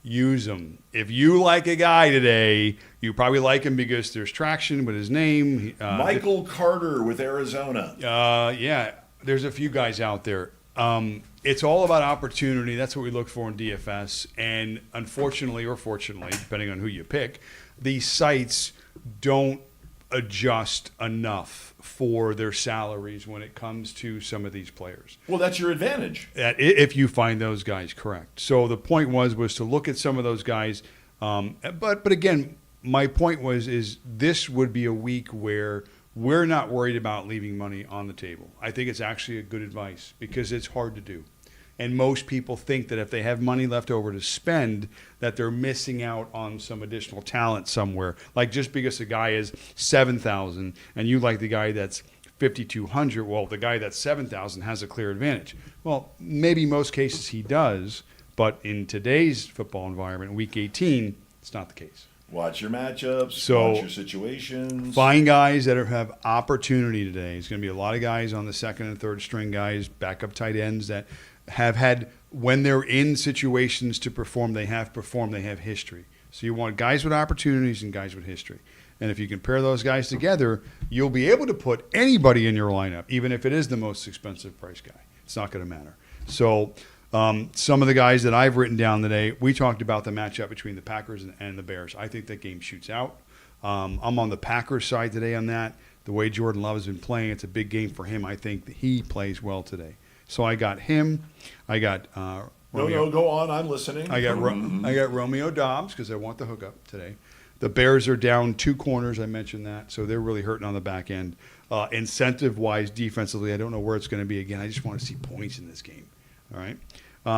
Use him. If you like a guy today, you probably like him because there's traction with his name. Michael Carter with Arizona. Yeah, there's a few guys out there. It's all about opportunity. That's what we look for in DFS. And unfortunately or fortunately, depending on who you pick, these sites don't adjust enough for their salaries when it comes to some of these players. Well, that's your advantage. If you find those guys correct. So the point was to look at some of those guys. But again, my point is this would be a week where we're not worried about leaving money on the table. I think it's actually a good advice because it's hard to do. And most people think that if they have money left over to spend, that they're missing out on some additional talent somewhere. Like just because a guy is 7,000 and you like the guy that's 5,200, well, the guy that's 7,000 has a clear advantage. Well, maybe most cases he does, but in today's football environment, week 18, it's not the case. Watch your matchups. So, watch your situations. Find guys that have opportunity today. It's going to be a lot of guys on the second and third string guys, backup tight ends that have had, when they're in situations to perform, they have performed, they have history. So you want guys with opportunities and guys with history. And if you can pair those guys together, you'll be able to put anybody in your lineup, even if it is the most expensive price guy. It's not going to matter. So some of the guys that I've written down today, we talked about the matchup between the Packers and the Bears. I think that game shoots out. I'm on the Packers side today on that. The way Jordan Love has been playing, it's a big game for him. I think that he plays well today. So I got him. I got No, go on. I'm listening. I got Romeo Dobbs because I want the hookup today. The Bears are down 2 corners. I mentioned that, so they're really hurting on the back end. Incentive-wise, defensively, I don't know where it's going to be again. I just want to see points in this game. All right.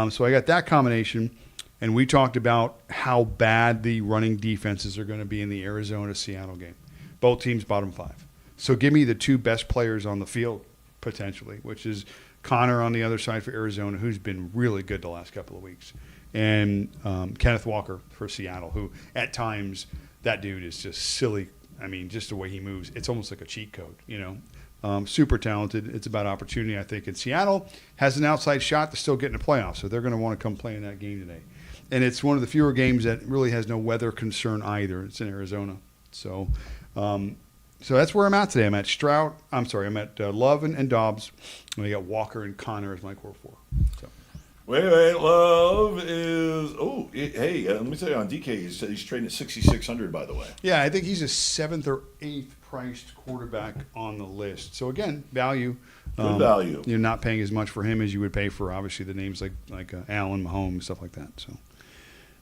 So I got that combination, and we talked about how bad the running defenses are going to be in the Arizona-Seattle game. Both teams bottom 5. So give me the 2 best players on the field potentially, which is Connor on the other side for Arizona, who's been really good the last couple of weeks, and Kenneth Walker for Seattle, who at times that dude is just silly. I mean, just the way he moves, it's almost like a cheat code, you know. Super talented. It's about opportunity, I think. And Seattle has an outside shot to still get in the playoffs, so they're going to want to come play in that game today. And it's one of the fewer games that really has no weather concern either. It's in Arizona. So that's where I'm at today. I'm at Love and Dobbs. And I got Walker and Connor as my core 4. So. Wait, Love is. Oh, hey, let me tell you on DK, he's trading at 6,600, by the way. Yeah, I think he's a 7th or 8th priced quarterback on the list. So again, value. Good value. You're not paying as much for him as you would pay for obviously the names like Allen, Mahomes, stuff like that. So.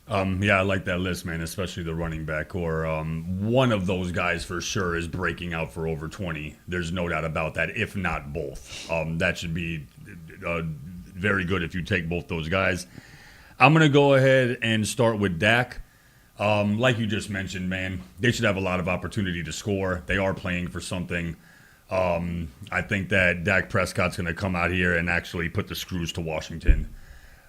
Yeah, I like that list, man, especially the running back core. One of those guys for sure is breaking out for over 20. There's no doubt about that, if not both. That should be very good if you take both those guys. I'm going to go ahead and start with Dak. Like you just mentioned, man, they should have a lot of opportunity to score. They are playing for something. I think that Dak Prescott's going to come out here and actually put the screws to Washington.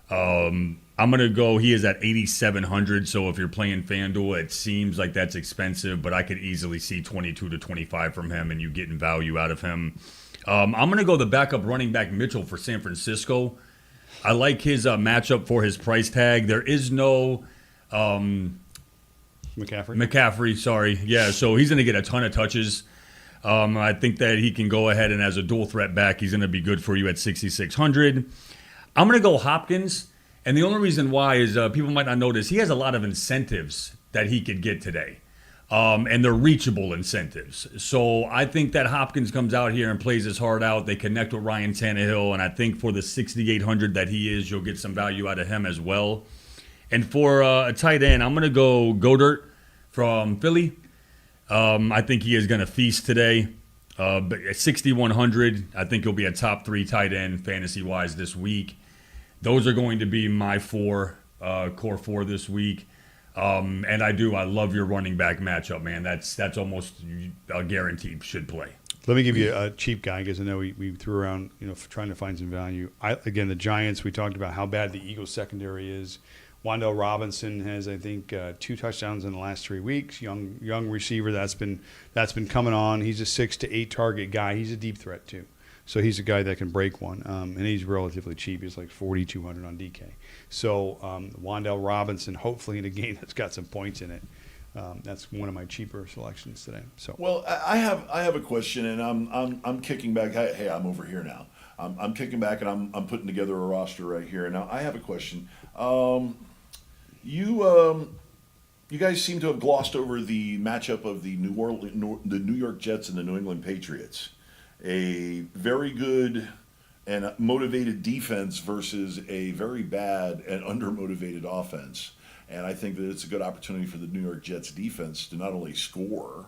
I'm going to go, he is at 8,700, so if you're playing FanDuel, it seems like that's expensive, but I could easily see 22 to 25 from him and you getting value out of him. I'm going to go the backup running back Mitchell for San Francisco. I like his matchup for his price tag. There is no McCaffrey, sorry. Yeah, so he's going to get a ton of touches. I think that he can go ahead and as a dual threat back, he's going to be good for you at 6,600. I'm going to go Hopkins, and the only reason why is people might not notice he has a lot of incentives that he could get today, and they're reachable incentives. So I think that Hopkins comes out here and plays his heart out. They connect with Ryan Tannehill, and I think for the 6,800 that he is, you'll get some value out of him as well. And for a tight end, I'm going to go Goddard from Philly. I think he is going to feast today. But at 6,100, I think he'll be a top 3 tight end fantasy-wise this week. Those are going to be my core 4 this week. And I love your running back matchup, man. That's almost a guarantee should play. Let me give you a cheap guy because I know we threw around, trying to find some value. Again, the Giants, we talked about how bad the Eagles secondary is. Wan'Dale Robinson has, I think, 2 touchdowns in the last 3 weeks. Young receiver that's been coming on. He's a 6 to 8 target guy. He's a deep threat too, so he's a guy that can break one. And he's relatively cheap. He's like 4,200 on DK. So Wan'Dale Robinson, hopefully in a game that's got some points in it. That's one of my cheaper selections today. So well, I have a question, and I'm kicking back. Hey, I'm over here now. I'm kicking back, and I'm putting together a roster right here. Now I have a question. You guys seem to have glossed over the matchup of the New York Jets and the New England Patriots. A very good and motivated defense versus a very bad and undermotivated offense. And I think that it's a good opportunity for the New York Jets defense to not only score,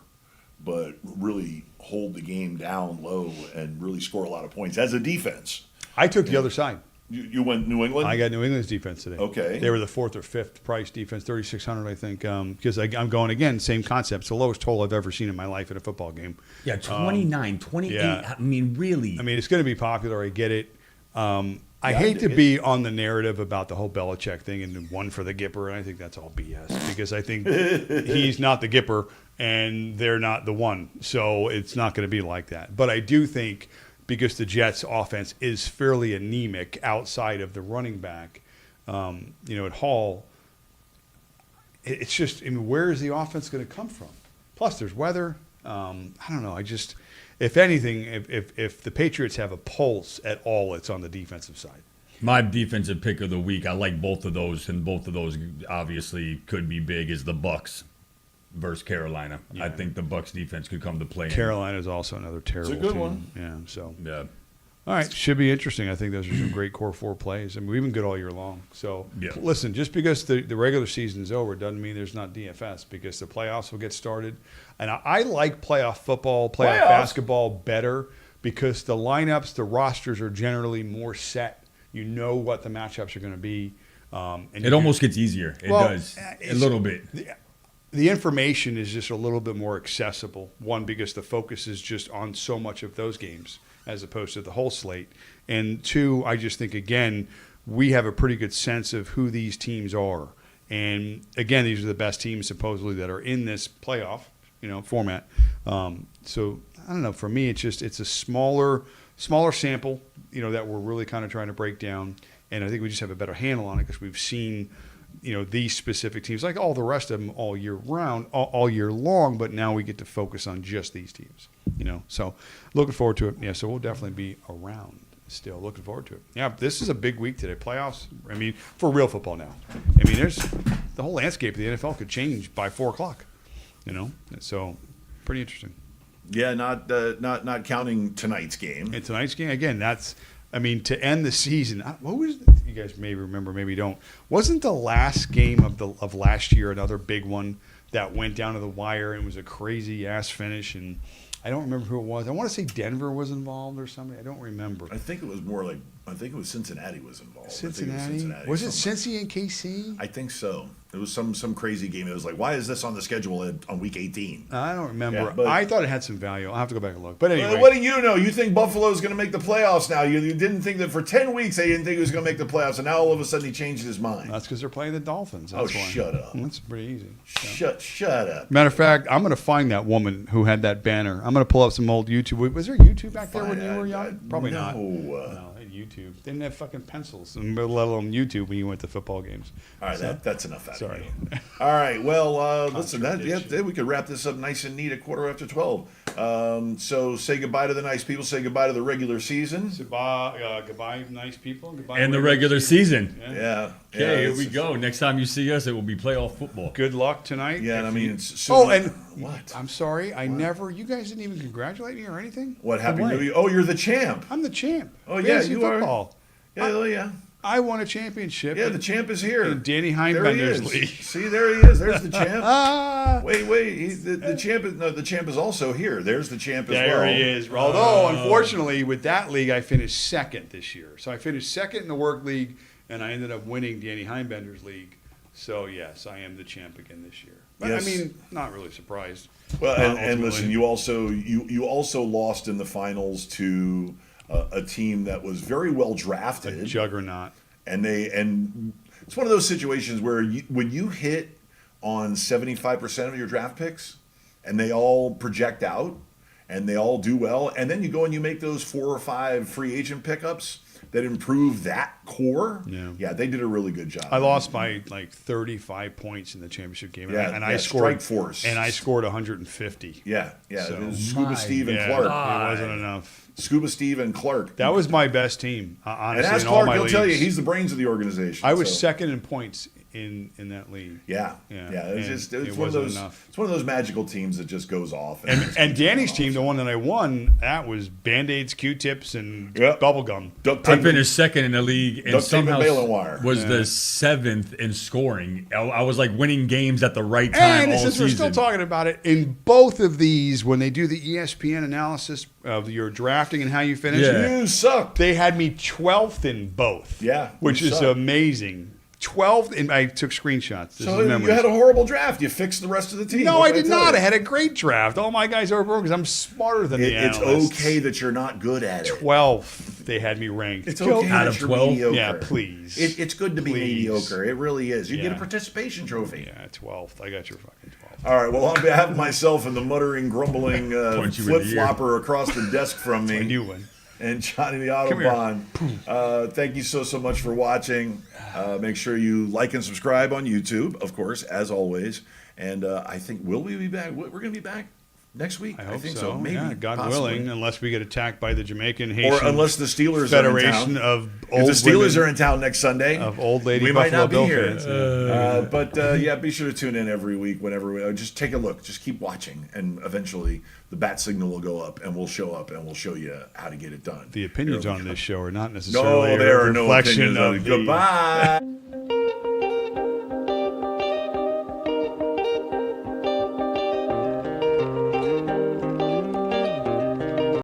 but really hold the game down low and really score a lot of points as a defense. I took the other side. You went New England? I got New England's defense today. Okay. They were the 4th or 5th price defense, 3,600, I think, because I'm going, again, same concept. It's the lowest total I've ever seen in my life at a football game. Yeah, 29, 28. Yeah. I mean, really. I mean, it's going to be popular. I get it. I hate to be on the narrative about the whole Belichick thing and one for the Gipper, and I think that's all BS because I think he's not the Gipper and they're not the one. So it's not going to be like that. But I do think because the Jets' offense is fairly anemic outside of the running back, at Hall, it's just, where is the offense going to come from? Plus, there's weather. I don't know. If anything, if the Patriots have a pulse at all, it's on the defensive side. My defensive pick of the week, I like both of those, and both of those obviously could be big, is the Bucks versus Carolina. Yeah. I think the Bucks defense could come to play. Carolina is also another terrible team. It's a good team. one. Yeah, so. Yeah. All right, should be interesting. I think those are some great core 4 plays. I mean, we've been good all year long. So, Listen, just because the regular season is over doesn't mean there's not DFS because the playoffs will get started. And I like playoff football, playoff basketball better because the lineups, the rosters are generally more set. You know what the matchups are going to be. And it almost gets easier. It does, a little bit. The information is just a little bit more accessible. One, because the focus is just on so much of those games as opposed to the whole slate. And 2, I just think, again, we have a pretty good sense of who these teams are. And, again, these are the best teams supposedly that are in this playoff, format. So, I don't know. For me, it's a smaller sample, that we're really kind of trying to break down. And I think we just have a better handle on it because we've seen – these specific teams, like all the rest of them all year round, all year long, but now we get to focus on just these teams, So looking forward to it. Yeah, so we'll definitely be around still. Looking forward to it. Yeah, this is a big week today. Playoffs, for real football now. There's the whole landscape of the NFL could change by 4 o'clock, So pretty interesting. Yeah, not counting tonight's game. And tonight's game, again, that's – to end the season, what was you guys may remember, maybe don't. Wasn't the last game of last year another big one that went down to the wire and was a crazy ass finish? And I don't remember who it was. I want to say Denver was involved or something. I don't remember. I think it was more like I think it was Cincinnati was involved. Cincinnati? Was it Cincy and KC? I think so. It was some crazy game. It was like, why is this on the schedule on week 18? I don't remember. Yeah, but- I thought it had some value. I'll have to go back and look. But anyway. What do you know? You think Buffalo's going to make the playoffs now. You didn't think that for 10 weeks they didn't think he was going to make the playoffs, and now all of a sudden he changed his mind. That's because they're playing the Dolphins. That's why. Shut up. That's pretty easy. Shut up. Matter of fact, I'm going to find that woman who had that banner. I'm going to pull up some old YouTube. Was there YouTube back there when you were young? Probably not. No, they had YouTube. They didn't have fucking pencils, let alone YouTube when you went to football games. All right, that's enough out Sorry. of you. All right, well, listen, we could wrap this up nice and neat at 12:15. So say goodbye to the nice people. Say goodbye to the regular season. Goodbye, nice people. Goodbye, And the regular season. Yeah. Okay, here we go. Next time you see us, it will be playoff football. Good luck tonight. Yeah, and I mean, what? I'm sorry. You guys didn't even congratulate me or anything. What happened to you? Oh, you're the champ. I'm the champ. Oh, yeah, Fantasy you football. are. Yeah. I won a championship. Yeah, the champ is here. In Danny There he Heinbender's is. league. See, there he is. There's the champ. Wait. The champ is the champ is also here. There's the champ as well. There he is. Although, unfortunately, with that league, I finished second this year. So I finished second in the work league, and I ended up winning Danny Heinbender's league. So yes, I am the champ again this year. But Yes. I mean, not really surprised. Well, and Ultimately. listen, you also lost in the finals to a team that was very well drafted. A juggernaut. And it's one of those situations where when you hit on 75% of your draft picks and they all project out and they all do well, and then you go and you make those 4 or 5 free agent pickups that improve that core. Yeah, they did a really good job. I lost by like 35 points in the championship game. And I scored strike force. And I scored 150. Yeah. So- It was Scuba Steve and Yeah, Clark. it wasn't enough. Scuba Steve and Clark. That was my best team, honestly. And as in all Clark, my he'll leagues. tell you, he's the brains of the organization. I was so. second in points in that league. Yeah. It's one of those. Enough. It's one of those magical teams that just goes off. And Danny's team, the one that I won, that was Band-Aids, Q-tips, and bubble gum. Duct I tape, finished second in the league and duct tape and somehow baling wire. was the 7th in scoring. I was like winning games at the right time And all since season. we're still talking about it, in both of these, when they do the ESPN analysis of your drafting and how you finish, Yeah. You suck. they had me 12th in both. Yeah, which you is suck. amazing. 12th, and I took screenshots. This So is you memories. had a horrible draft. You fixed the rest of the team. No, What I can did tell not. you? I had a great draft. All my guys are broke because I'm smarter than the It's analysts. okay that you're not good at it. 12th, they had me ranked. It's okay Out that of you're 12? mediocre. Yeah, please. It's good to be Please. mediocre. It really is. You get a Yeah. participation trophy. Yeah, 12th. I got your fucking 12th. All right. Well, on behalf of myself and the muttering, grumbling Point you in the flip flopper across the desk from me, I knew one. and Johnny the Come here. Autobahn. Thank you so much for watching. Make sure you like and subscribe on YouTube, of course, as always. And I think, will we be back? We're going to be back next week. I hope think so. Maybe, yeah, God possibly. willing, unless we get attacked by the Jamaican Or Haitian unless the Steelers are in Federation town. of If old the Steelers women, are in town next Sunday, of old lady we Buffalo might not be Bill here. fans. But yeah, be sure to tune in every week whenever we just take a look. Just keep watching, and eventually the bat signal will go up, and we'll show up, and we'll show you how to get it done. The opinions Here we on go. this show are not necessarily No, there a are no reflection opinions on of it. the Goodbye.